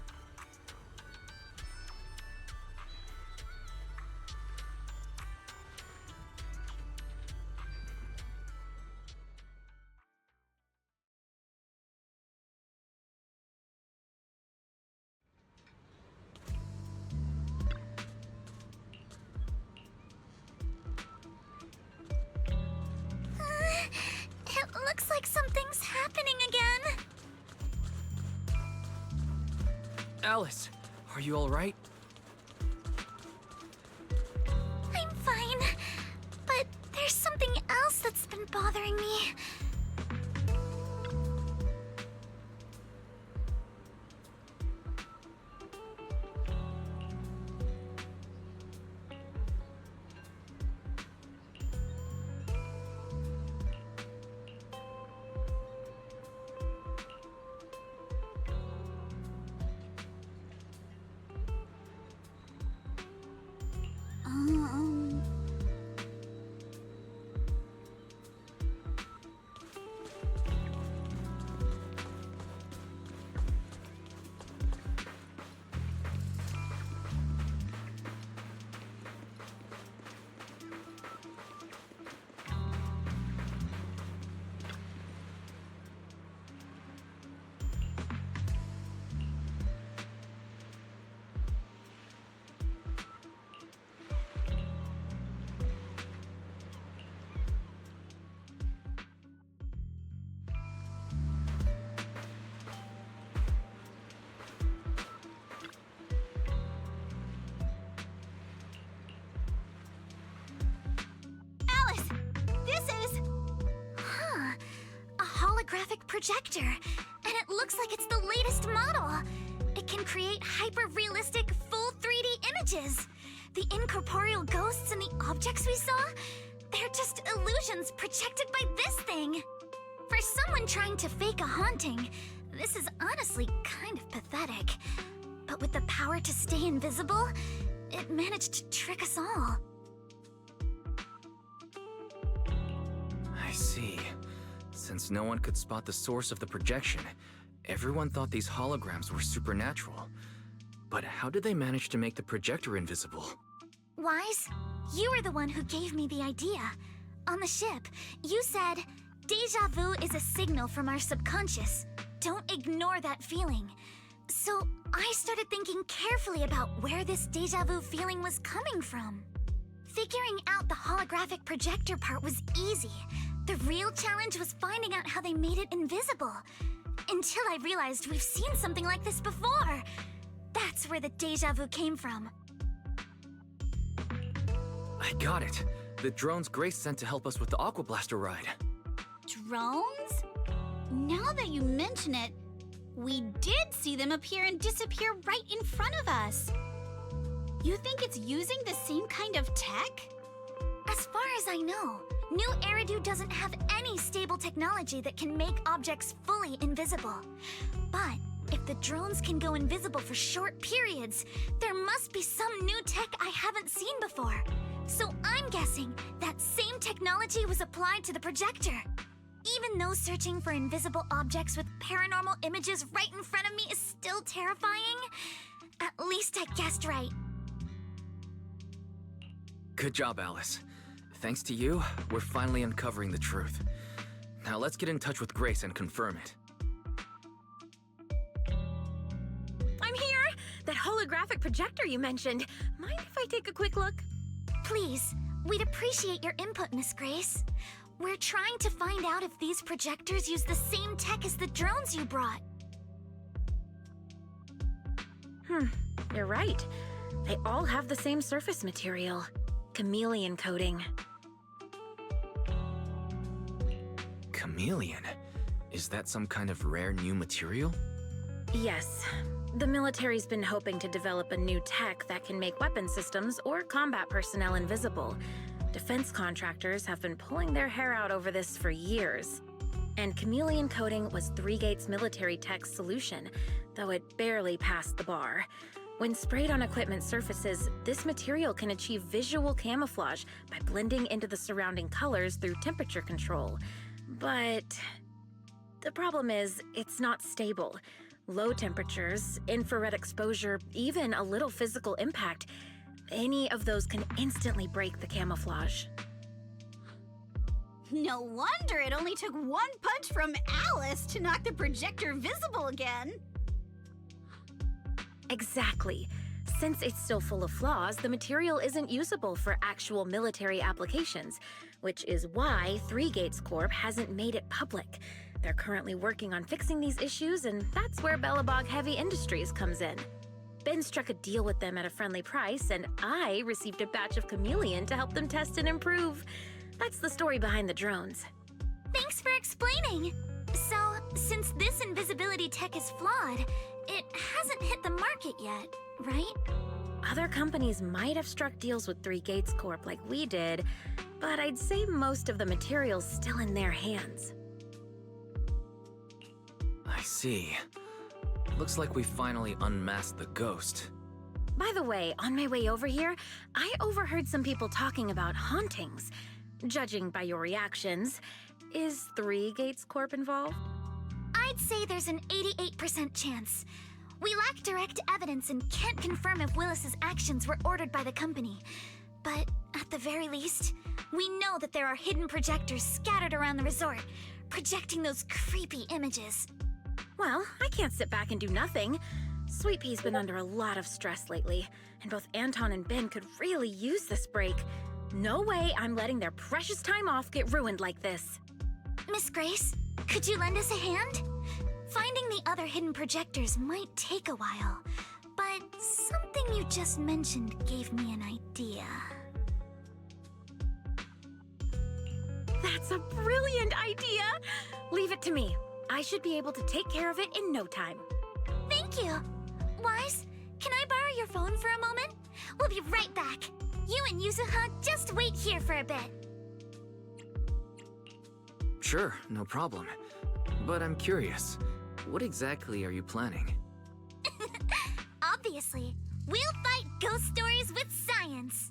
It looks like something's happening again. Alice, are you alright? I'm fine, but there's something else that's been bothering me. Alice, this is... Huh. A holographic projector. And it looks like it's the latest model. It can create hyper-realistic, full 3D images. The incorporeal ghosts and the objects we saw, they're just illusions projected by this thing. For someone trying to fake a haunting, this is honestly kind of pathetic. But with the power to stay invisible, it managed to trick us all. I see. Since no one could spot the source of the projection, everyone thought these holograms were supernatural. But how did they manage to make the projector invisible? Wise, you were the one who gave me the idea. On the ship, you said, "Deja vu is a signal from our subconscious. Don't ignore that feeling." So I started thinking carefully about where this deja vu feeling was coming from. Figuring out the holographic projector part was easy. The real challenge was finding out how they made it invisible. until I realized we've seen something like this before. That's where the deja vu came from. I got it. The drones Grace sent to help us with the Aqua Blaster ride. Drones? Now that you mention it, we did see them appear and disappear right in front of us. You think it's using the same kind of tech? As far as I know, New Eridu doesn't have any stable technology that can make objects fully invisible. But if the drones can go invisible for short periods, there must be some new tech I haven't seen before. So I'm guessing that same technology was applied to the projector. Even though searching for invisible objects with paranormal images right in front of me is still terrifying, at least I guessed right. Good job, Alice. Thanks to you, we're finally uncovering the truth. Now let's get in touch with Grace and confirm it. I'm here! That holographic projector you mentioned. Mind if I take a quick look? Please, we'd appreciate your input, Miss Grace. We're trying to find out if these projectors use the same tech as the drones you brought. You're right. They all have the same surface material. Chameleon coating. Chameleon? Is that some kind of rare new material? Yes. The military's been hoping to develop a new tech that can make weapon systems or combat personnel invisible. Defense contractors have been pulling their hair out over this for years. And chameleon coating was Three Gates military tech's solution, though it barely passed the bar. When sprayed on equipment surfaces, this material can achieve visual camouflage by blending into the surrounding colors through temperature control. But the problem is, it's not stable. Low temperatures, infrared exposure, even a little physical impact, any of those can instantly break the camouflage. No wonder it only took one punch from Alice to knock the projector visible again. Exactly. Since it's still full of flaws, the material isn't usable for actual military applications, which is why Three Gates Corp hasn't made it public. They're currently working on fixing these issues, and that's where Bellabog Heavy Industries comes in. Ben struck a deal with them at a friendly price, and I received a batch of chameleon to help them test and improve. That's the story behind the drones. Thanks for explaining. So, since this invisibility tech is flawed, it hasn't hit the market yet, right? Other companies might have struck deals with Three Gates Corp like we did, but I'd say most of the material's still in their hands. I see. Looks like we finally unmasked the ghost. By the way, on my way over here, I overheard some people talking about hauntings. Judging by your reactions, is Three Gates Corp involved? I'd say there's an 88% chance. We lack direct evidence and can't confirm if Willis's actions were ordered by the company. But at the very least, we know that there are hidden projectors scattered around the resort, projecting those creepy images. Well, I can't sit back and do nothing. Sweet Pea's been under a lot of stress lately, and both Anton and Ben could really use this break. No way I'm letting their precious time off get ruined like this. Miss Grace, could you lend us a hand? Finding the other hidden projectors might take a while, but something you just mentioned gave me an idea. That's a brilliant idea! Leave it to me. I should be able to take care of it in no time. Thank you. Wise, can I borrow your phone for a moment? We'll be right back. You and Yuzuha just wait here for a bit. Sure, no problem. But I'm curious, what exactly are you planning? Obviously, we'll fight ghost stories with science.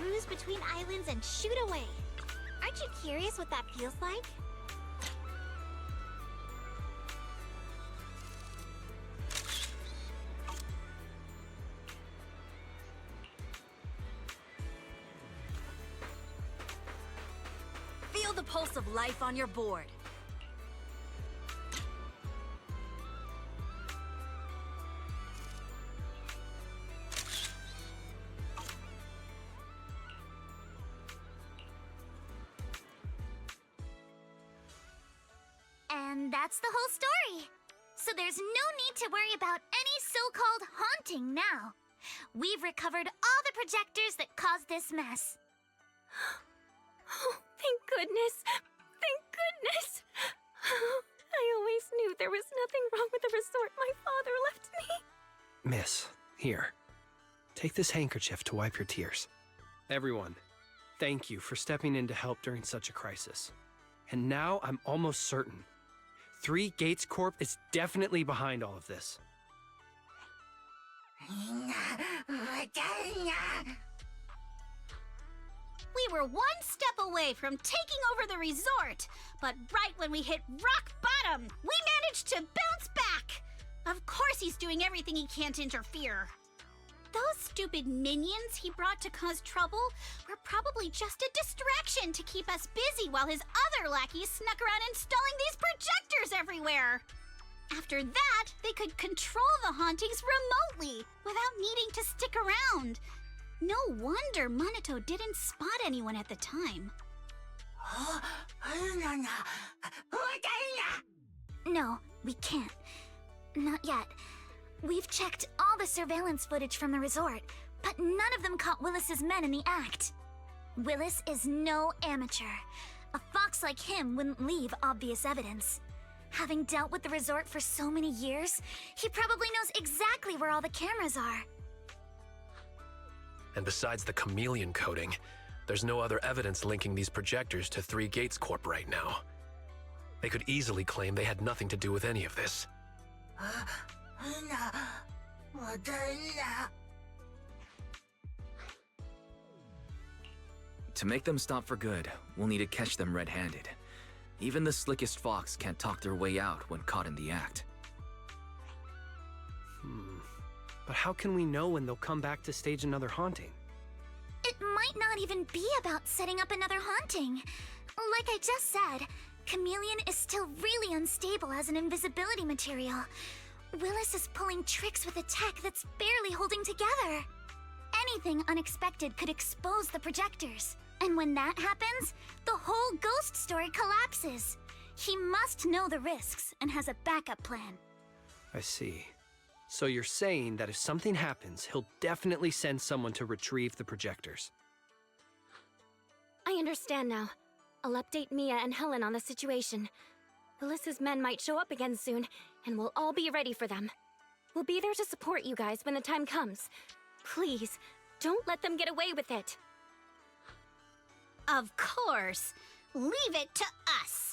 cruise between islands and shoot away. Aren't you curious what that feels like? Feel the pulse of life on your board. And that's the whole story. So there's no need to worry about any so-called haunting now. We've recovered all the projectors that caused this mess. Oh, thank goodness. Thank goodness. I always knew there was nothing wrong with the resort my father left me. Miss, here. Take this handkerchief to wipe your tears. Everyone, thank you for stepping in to help during such a crisis. And now I'm almost certain. 3 Gates Corp is definitely behind all of this. We were one step away from taking over the resort, but right when we hit rock bottom, we managed to bounce back. Of course he's doing everything he can to interfere. Those stupid minions he brought to cause trouble were probably just a distraction to keep us busy while his other lackeys snuck around installing these projectors everywhere. After that, they could control the hauntings remotely without needing to stick around. No wonder Monato didn't spot anyone at the time. No, we can't. Not yet. We've checked all the surveillance footage from the resort, but none of them caught Willis's men in the act. Willis is no amateur. A fox like him wouldn't leave obvious evidence. Having dealt with the resort for so many years, he probably knows exactly where all the cameras are. And besides the chameleon coating, there's no other evidence linking these projectors to 3 Gates Corp right now. They could easily claim they had nothing to do with any of this. To make them stop for good, we'll need to catch them red-handed. Even the slickest fox can't talk their way out when caught in the act. But how can we know when they'll come back to stage another haunting? It might not even be about setting up another haunting. Like I just said, Chameleon is still really unstable as an invisibility material. Willis is pulling tricks with a tech that's barely holding together. Anything unexpected could expose the projectors. And when that happens, the whole ghost story collapses. He must know the risks and has a backup plan. I see. So you're saying that if something happens, he'll definitely send someone to retrieve the projectors. I understand now. I'll update Mia and Helen on the situation. Willis's men might show up again soon, and we'll all be ready for them. We'll be there to support you guys when the time comes. Please, don't let them get away with it. Of course. Leave it to us.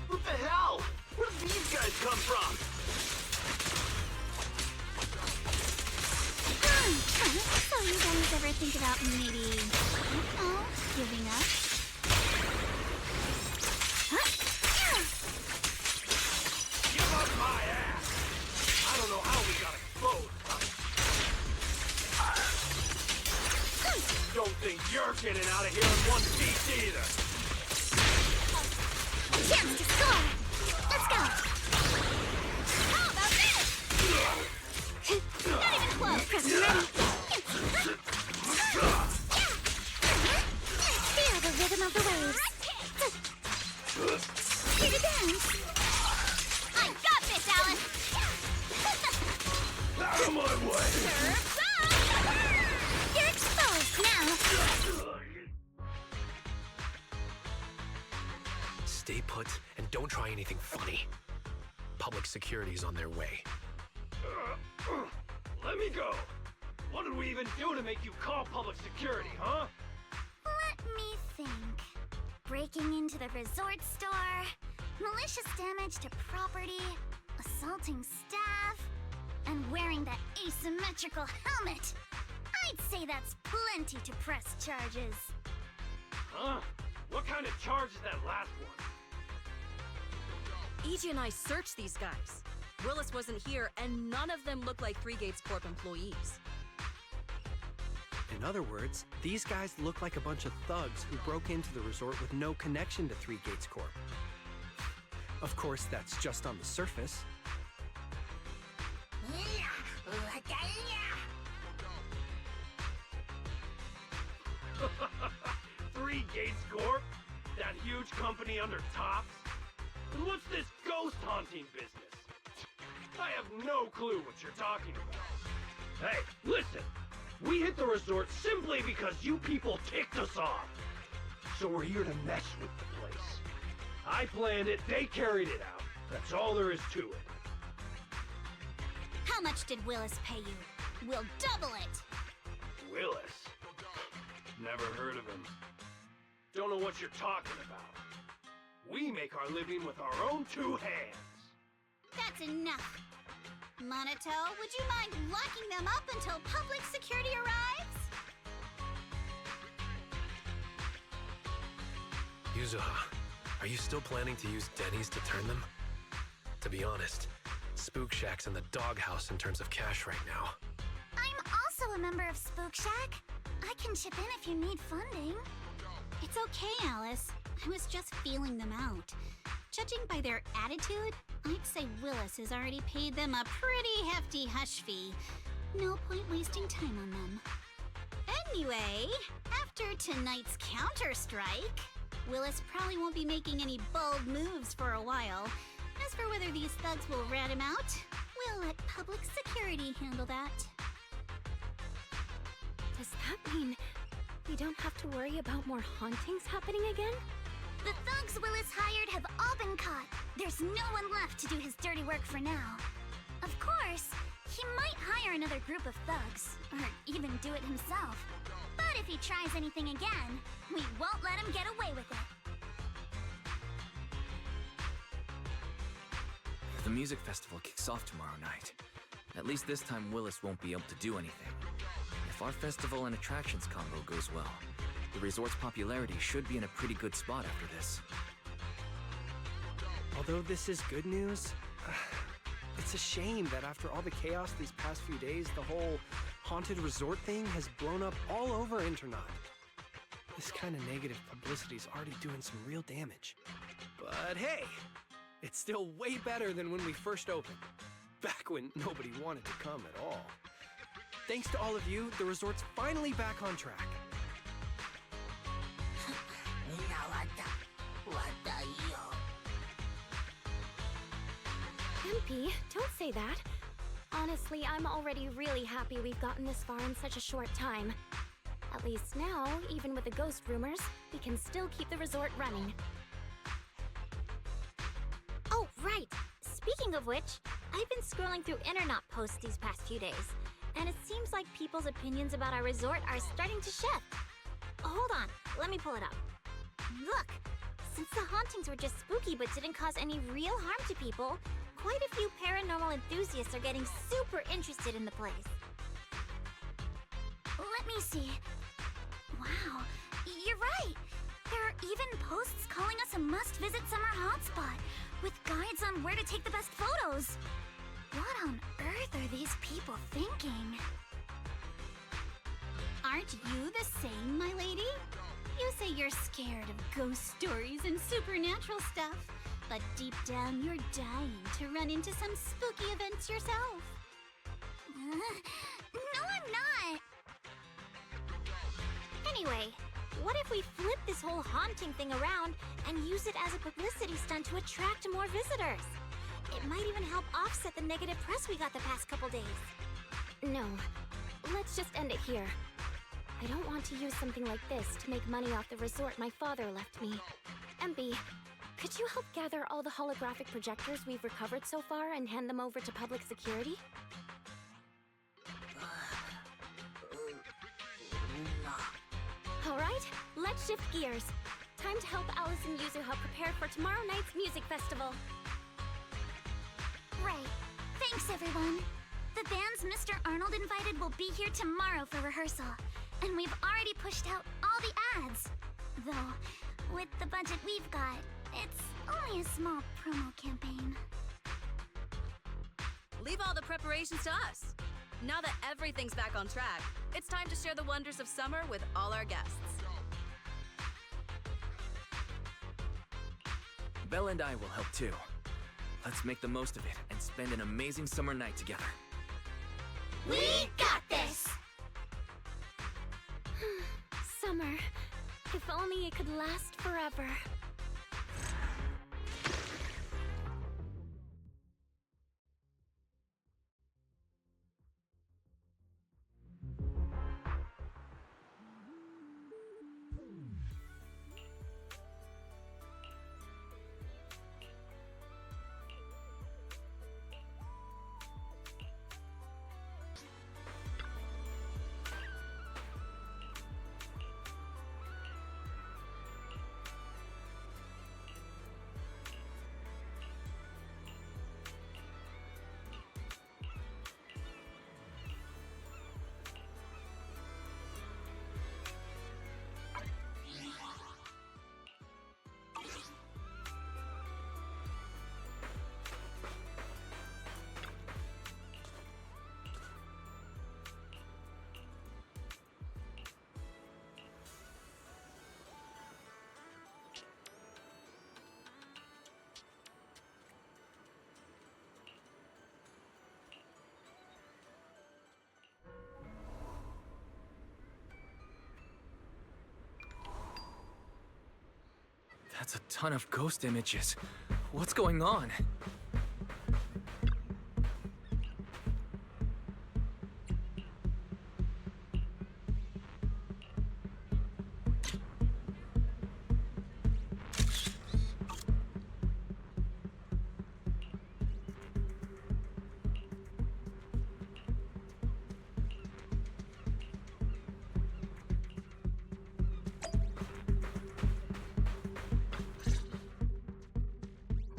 What the hell? Where did these guys come from? So you guys ever think about maybe, giving up? Give up my ass! I don't know how we got exposed, but... think you're getting out of here in one piece either. Chance to score! Let's go! How about this? Not even close! Press ready! Feel the rhythm of the waves. Here to dance! I got this, Alice! Out of my way! Surf's up! You're exposed now! Stay put and don't try anything funny. Public security's on their way. Let me go. What did we even do to make you call public security, huh? Let me think. Breaking into the resort store, malicious damage to property, assaulting staff, and wearing that asymmetrical helmet. I'd say that's plenty to press charges. Huh? What kind of charge is that last one? EJ and I searched these guys. Willis wasn't here, and none of them look like Three Gates Corp employees. In other words, these guys look like a bunch of thugs who broke into the resort with no connection to Three Gates Corp. Of course, that's just on the surface. Three Gates Corp? That huge company under Tops? And what's this ghost haunting business? I have no clue what you're talking about. Hey, listen! We hit the resort simply because you people ticked us off. So we're here to mess with the place. I planned it, they carried it out. That's all there is to it. How much did Willis pay you? We'll double it! Willis? Never heard of him. Don't know what you're talking about. We make our living with our own two hands. That's enough. Monato, would you mind locking them up until public security arrives? Yuzuha, are you still planning to use Denny's to turn them? To be honest, Spook Shack's in the doghouse in terms of cash right now. I'm also a member of Spook Shack. I can chip in if you need funding. It's okay, Alice. I was just feeling them out. Judging by their attitude, I'd say Willis has already paid them a pretty hefty hush fee. No point wasting time on them. Anyway, after tonight's counter-strike, Willis probably won't be making any bold moves for a while. As for whether these thugs will rat him out, we'll let public security handle that. Does that mean we don't have to worry about more hauntings happening again? The thugs Willis hired have all been caught. There's no one left to do his dirty work for now. Of course, he might hire another group of thugs, or even do it himself. But if he tries anything again, we won't let him get away with it. The music festival kicks off tomorrow night. At least this time Willis won't be able to do anything. If our festival and attractions combo goes well, the resort's popularity should be in a pretty good spot after this. Although this is good news, it's a shame that after all the chaos these past few days, the whole haunted resort thing has blown up all over Internet. This kind of negative publicity is already doing some real damage. But hey, it's still way better than when we first opened, back when nobody wanted to come at all. Thanks to all of you, the resort's finally back on track. MP, don't say that. Honestly, I'm already really happy we've gotten this far in such a short time. At least now, even with the ghost rumors, we can still keep the resort running. Oh, right! Speaking of which, I've been scrolling through internet posts these past few days, and it seems like people's opinions about our resort are starting to shift. Hold on, let me pull it up. Look! Since the hauntings were just spooky but didn't cause any real harm to people, quite a few paranormal enthusiasts are getting super interested in the place. Let me see. Wow, you're right! There are even posts calling us a must-visit summer hotspot, with guides on where to take the best photos. What on earth are these people thinking? Aren't you the same, my lady? You say you're scared of ghost stories and supernatural stuff, but deep down you're dying to run into some spooky events yourself. No, I'm not. Anyway, what if we flip this whole haunting thing around and use it as a publicity stunt to attract more visitors? It might even help offset the negative press we got the past couple days. No, let's just end it here. I don't want to use something like this to make money off the resort my father left me. MB, could you help gather all the holographic projectors we've recovered so far and hand them over to public security? Alright, let's shift gears. Time to help Alice and Yuzuha prepare for tomorrow night's music festival. Right. Thanks, everyone. The bands Mr. Arnold invited will be here tomorrow for rehearsal. And we've already pushed out all the ads. Though, with the budget we've got, it's only a small promo campaign. Leave all the preparations to us. Now that everything's back on track, it's time to share the wonders of summer with all our guests. Belle and I will help too. Let's make the most of it and spend an amazing summer night together. We got this! Summer. If only it could last forever. That's a ton of ghost images. What's going on?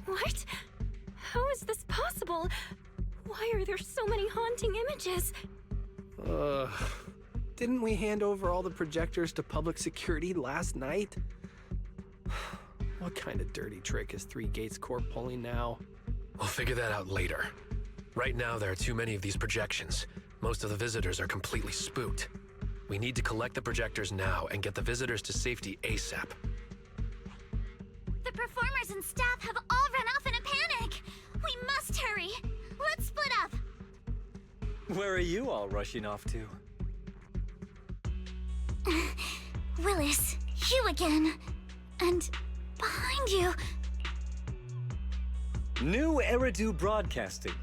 What? How is this possible? Why are there so many haunting images? Didn't we hand over all the projectors to public security last night? What kind of dirty trick is Three Gates Corp pulling now? We'll figure that out later. Right now, there are too many of these projections. Most of the visitors are completely spooked. We need to collect the projectors now and get the visitors to safety ASAP. The performers and staff have all run off in a panic! We must hurry! Let's split up! Where are you all rushing off to? Willis, you again. And behind you. New Eridu Broadcasting,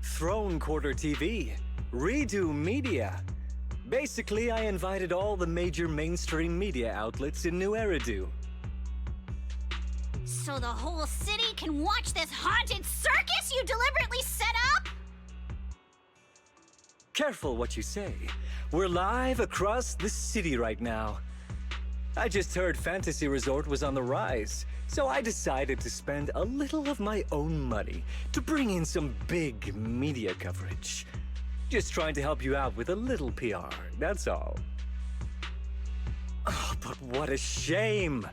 Throne Quarter TV, Redo Media. Basically, I invited all the major mainstream media outlets in New Eridu. So the whole city can watch this haunted circus you deliberately set up? Careful what you say. We're live across the city right now. I just heard Fantasy Resort was on the rise, so I decided to spend a little of my own money to bring in some big media coverage. Just trying to help you out with a little PR, that's all. Oh, but what a shame!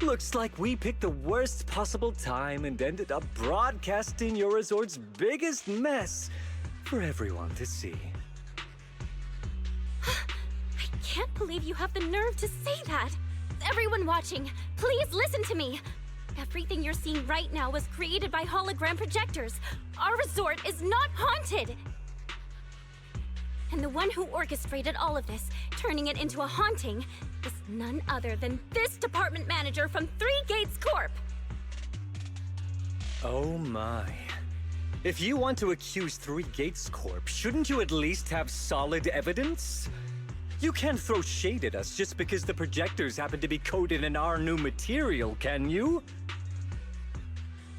Looks like we picked the worst possible time and ended up broadcasting your resort's biggest mess for everyone to see. I can't believe you have the nerve to say that. Everyone watching, please listen to me. Everything you're seeing right now was created by hologram projectors. Our resort is not haunted. And the one who orchestrated all of this, turning it into a haunting, is none other than this department manager from Three Gates Corp. Oh my. If you want to accuse Three Gates Corp, shouldn't you at least have solid evidence? You can't throw shade at us just because the projectors happen to be coated in our new material, can you?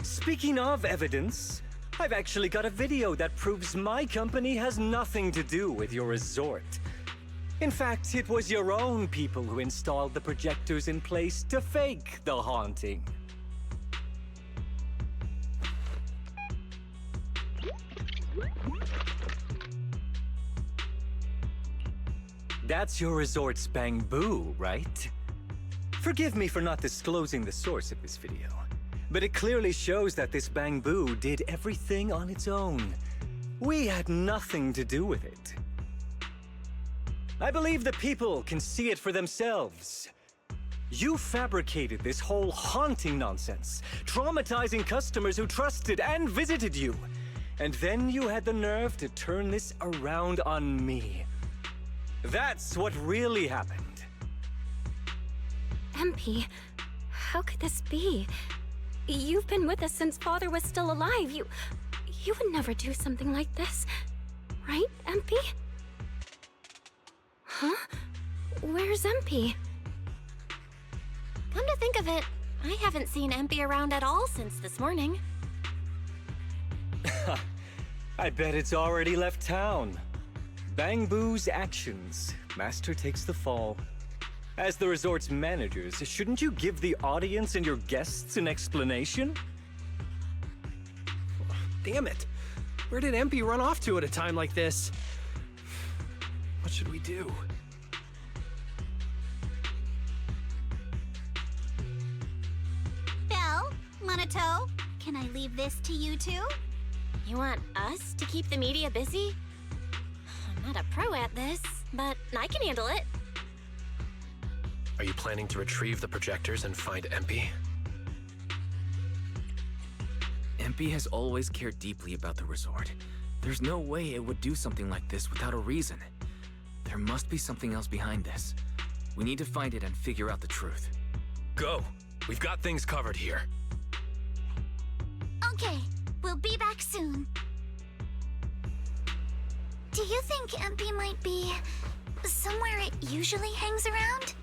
Speaking of evidence, I've actually got a video that proves my company has nothing to do with your resort. In fact, it was your own people who installed the projectors in place to fake the haunting. That's your resort's bamboo, right? Forgive me for not disclosing the source of this video, but it clearly shows that this bamboo did everything on its own. We had nothing to do with it. I believe the people can see it for themselves. You fabricated this whole haunting nonsense, traumatizing customers who trusted and visited you. And then you had the nerve to turn this around on me. That's what really happened. MP, how could this be? You've been with us since Father was still alive. You would never do something like this. Right, MP? Huh? Where's MP? Come to think of it, I haven't seen MP around at all since this morning. I bet it's already left town. Bamboo's actions. Master takes the fall. As the resort's managers, shouldn't you give the audience and your guests an explanation? Damn it. Where did MP run off to at a time like this? What should we do? Belle, Monato, can I leave this to you two? You want us to keep the media busy? I'm not a pro at this, but I can handle it. Are you planning to retrieve the projectors and find MP? MP has always cared deeply about the resort. There's no way it would do something like this without a reason. There must be something else behind this. We need to find it and figure out the truth. Go! We've got things covered here. Okay, we'll be back soon. Do you think MP might be somewhere it usually hangs around?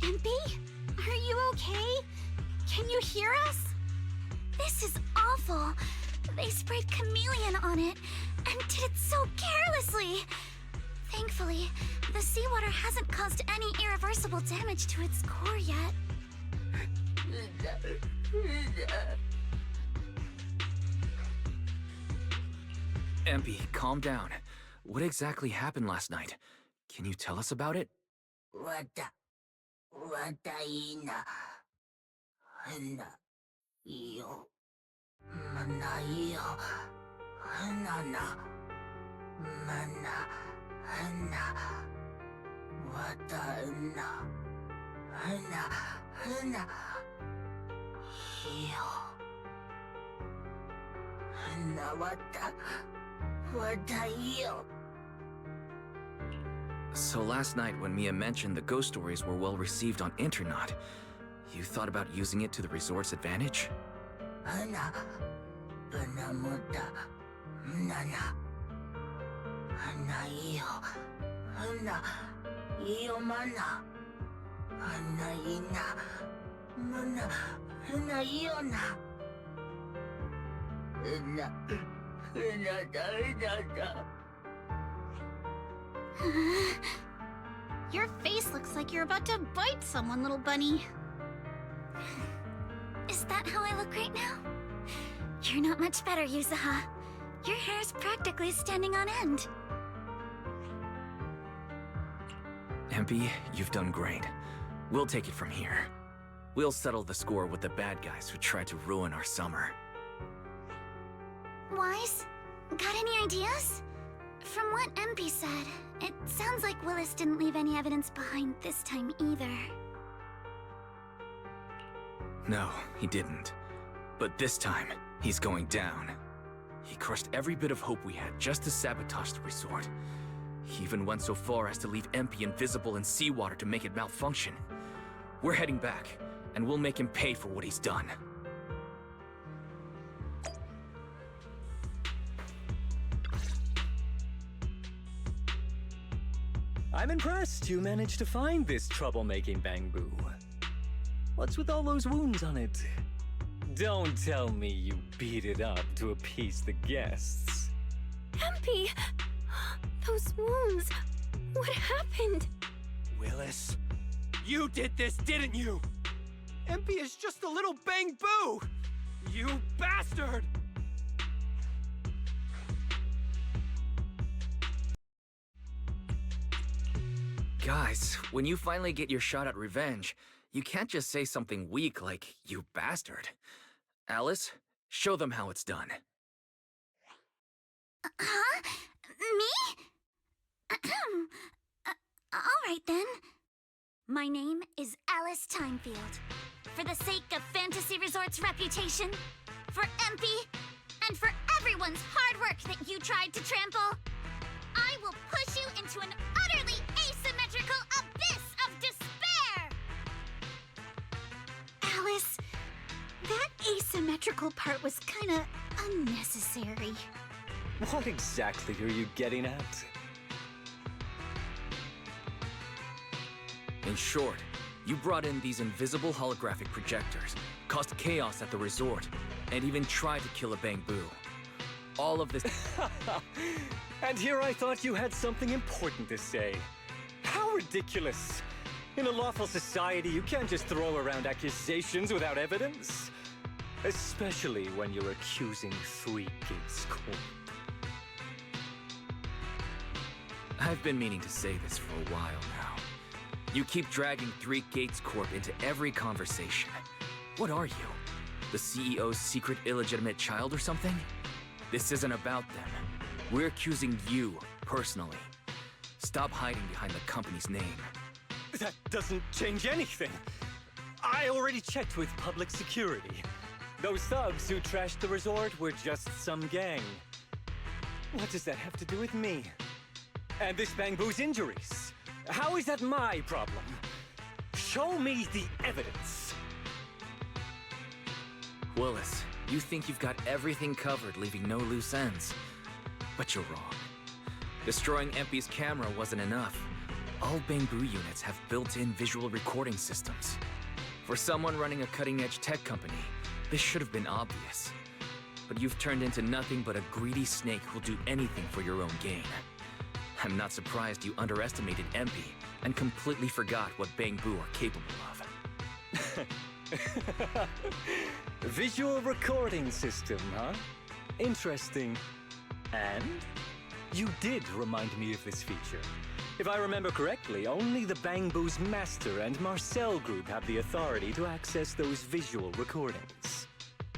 MP? Are you okay? Can you hear us? This is awful. They sprayed chameleon on it and did it so carelessly. Thankfully, the seawater hasn't caused any irreversible damage to its core yet. MP, calm down. What exactly happened last night? Can you tell us about it? So last night when Mia mentioned the ghost stories were well received on Internet, you thought about using it to the resort's advantage? Benamuda, Nana, Hana iyo, Hana iyo mana, Hana ina, Mana, Hana iyo na, Hana, Hana. Your face looks like you're about to bite someone, little bunny. Is that how I look right now? You're not much better, Yuzuha. Your hair's practically standing on end. Empy, you've done great. We'll take it from here. We'll settle the score with the bad guys who tried to ruin our summer. Wise, got any ideas? From what MP said, it sounds like Willis didn't leave any evidence behind this time either. No, he didn't. But this time, he's going down. He crushed every bit of hope we had just to sabotage the resort. He even went so far as to leave MP invisible in seawater to make it malfunction. We're heading back, and we'll make him pay for what he's done. I'm impressed you managed to find this troublemaking Bangbu. What's with all those wounds on it? Don't tell me you beat it up to appease the guests. MP! Those wounds! What happened? Willis, you did this, didn't you? MP is just a little Bangbu! You bastard! Guys, when you finally get your shot at revenge, you can't just say something weak like, "You bastard." Alice, show them how it's done. Huh? Me? Alright then. My name is Alice Timefield. For the sake of Fantasy Resort's reputation, for MP, and for everyone's hard work that you tried to trample, I will push you into an utterly asymmetrical abyss of despair! Alice, that asymmetrical part was kinda unnecessary. What exactly are you getting at? In short, you brought in these invisible holographic projectors, caused chaos at the resort, and even tried to kill a Bangbu. All of this... And here I thought you had something important to say. How ridiculous! In a lawful society, you can't just throw around accusations without evidence. Especially when you're accusing Three Gates Corp. I've been meaning to say this for a while now. You keep dragging Three Gates Corp into every conversation. What are you? The CEO's secret illegitimate child or something? This isn't about them. We're accusing you, personally. Stop hiding behind the company's name. That doesn't change anything. I already checked with public security. Those thugs who trashed the resort were just some gang. What does that have to do with me? And this Bangbu's injuries? How is that my problem? Show me the evidence. Willis, you think you've got everything covered, leaving no loose ends. But you're wrong. Destroying MP's camera wasn't enough. All Bangbu units have built-in visual recording systems. For someone running a cutting-edge tech company, this should have been obvious. But you've turned into nothing but a greedy snake who'll do anything for your own gain. I'm not surprised you underestimated MP and completely forgot what Bangbu are capable of. Visual recording system, huh? Interesting. And? You did remind me of this feature. If I remember correctly, only the Bangbu's Master and Marcel Group have the authority to access those visual recordings.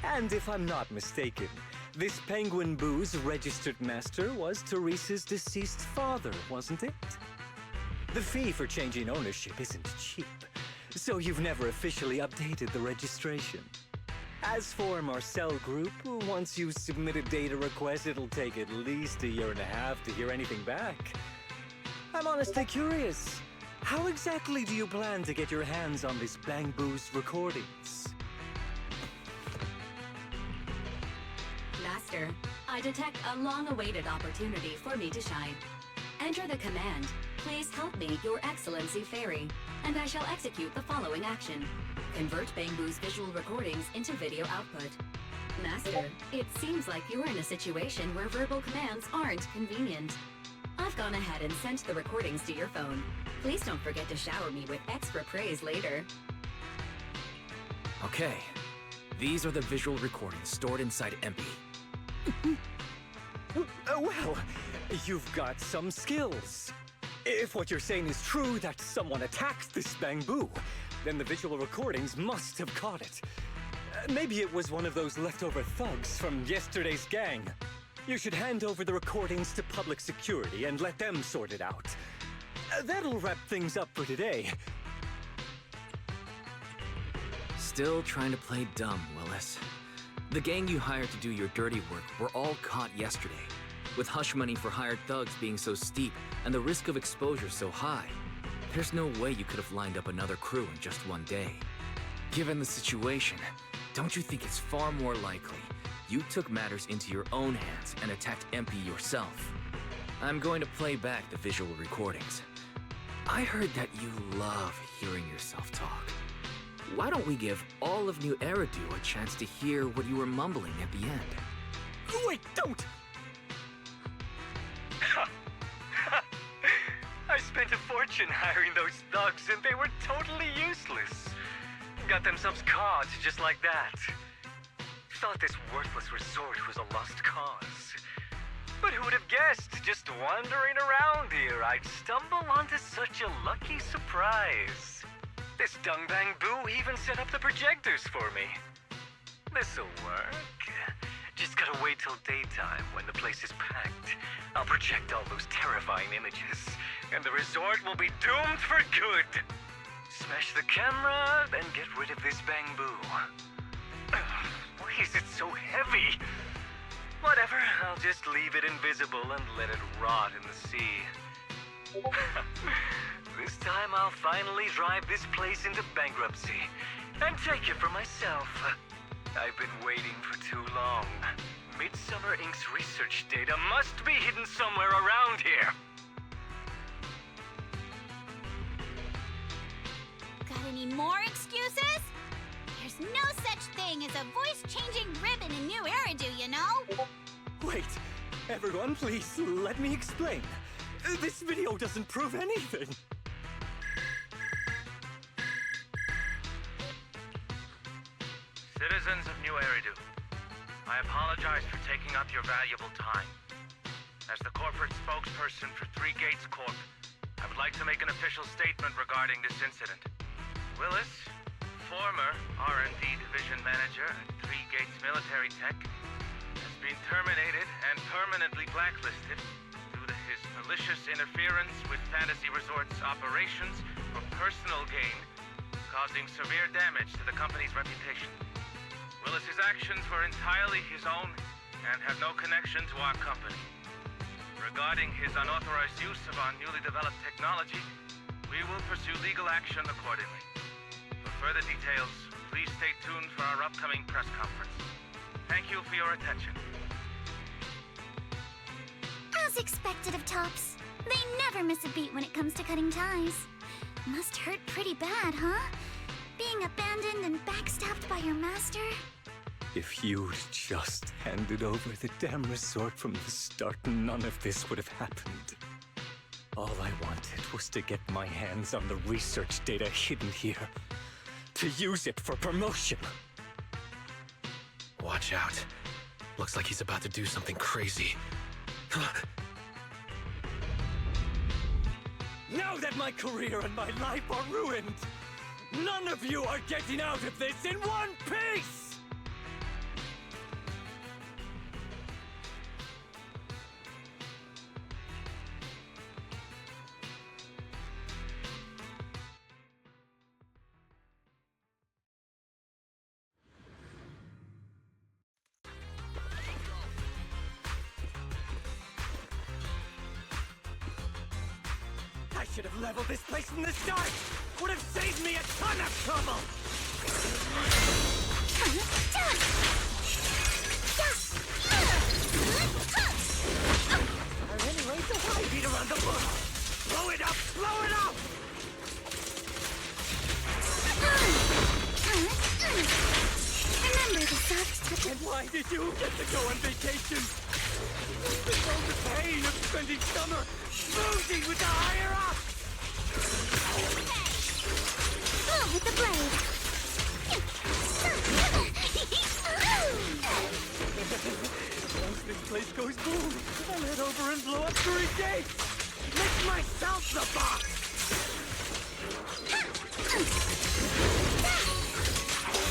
And if I'm not mistaken, this Penguin Boo's registered master was Teresa's deceased father, wasn't it? The fee for changing ownership isn't cheap, so you've never officially updated the registration. As for Marcel Group, once you submit a data request, it'll take at least 1.5 years to hear anything back. I'm honestly curious. How exactly do you plan to get your hands on this Bangbu's recordings? Master, I detect a long-awaited opportunity for me to shine. Enter the command, "Please help me, Your Excellency Fairy," and I shall execute the following action. Convert Bangbu's visual recordings into video output. Master, it seems like you're in a situation where verbal commands aren't convenient. I've gone ahead and sent the recordings to your phone. Please don't forget to shower me with extra praise later. Okay. These are the visual recordings stored inside MP. Well, you've got some skills. If what you're saying is true, that someone attacked this Bangbu, then the visual recordings must have caught it. Maybe it was one of those leftover thugs from yesterday's gang. You should hand over the recordings to public security and let them sort it out. That'll wrap things up for today. Still trying to play dumb, Willis. The gang you hired to do your dirty work were all caught yesterday, with hush money for hired thugs being so steep and the risk of exposure so high. There's no way you could have lined up another crew in just one day. Given the situation, don't you think it's far more likely you took matters into your own hands and attacked MP yourself? I'm going to play back the visual recordings. I heard that you love hearing yourself talk. Why don't we give all of New Eridu a chance to hear what you were mumbling at the end? Wait, don't! I spent a fortune hiring those thugs and they were totally useless. Got themselves caught just like that. Thought this worthless resort was a lost cause. But who would have guessed, just wandering around here, I'd stumble onto such a lucky surprise. This dung Bangbu even set up the projectors for me. This'll work. Just gotta wait till daytime when the place is packed. I'll project all those terrifying images, and the resort will be doomed for good. Smash the camera, then get rid of this Bangbu. Why is it so heavy? Whatever, I'll just leave it invisible and let it rot in the sea. This time I'll finally drive this place into bankruptcy and take it for myself. I've been waiting for too long. Midsummer Inc.'s research data must be hidden somewhere around here. Got any more excuses? There's no such thing as a voice-changing ribbon in New Eridu, you know? Wait, everyone, please let me explain. This video doesn't prove anything. Citizens of New Eridu, I apologize for taking up your valuable time. As the corporate spokesperson for Three Gates Corp., I would like to make an official statement regarding this incident. Willis, former R&D division manager at Three Gates Military Tech, has been terminated and permanently blacklisted due to his malicious interference with Fantasy Resort's operations for personal gain, causing severe damage to the company's reputation. Willis's actions were entirely his own and have no connection to our company. Regarding his unauthorized use of our newly developed technology, we will pursue legal action accordingly. For further details, please stay tuned for our upcoming press conference. Thank you for your attention. As expected of Tops, they never miss a beat when it comes to cutting ties. Must hurt pretty bad, huh? Being abandoned and backstabbed by your master? If you'd just handed over the damn resort from the start, none of this would have happened. All I wanted was to get my hands on the research data hidden here. To use it for promotion. Watch out. Looks like he's about to do something crazy. Now that my career and my life are ruined, none of you are getting out of this in one piece! I should have leveled this place from the start! Would have saved me a ton of trouble! on the book! Blow it up! Blow it up! Remember the soft touch And why did you get to go on vacation? Below the pain of spending summer boozing with the higher-ups! Move with the blade. Once this place goes boom, I'll head over and blow up 3 gates! Make myself the boss!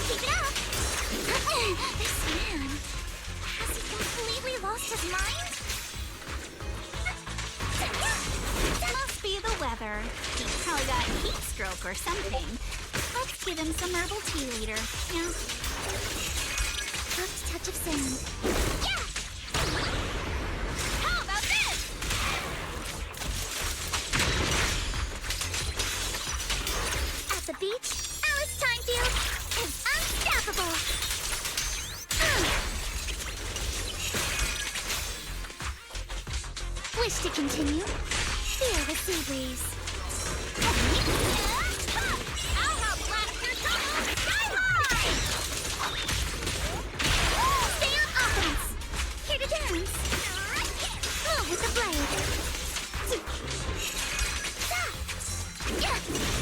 Keep it up! This man, has he completely lost his mind? Must be the weather. He probably got heat stroke or something. Let's give him some herbal tea later. Yeah. Soft touch of sand. Yeah! How about this? At the beach, Alice Timefield is unstoppable. Wish to continue? Feel the sea breeze. I'll help blast your troubles sky high! Stay on offense. Here to dance. Move with the blade.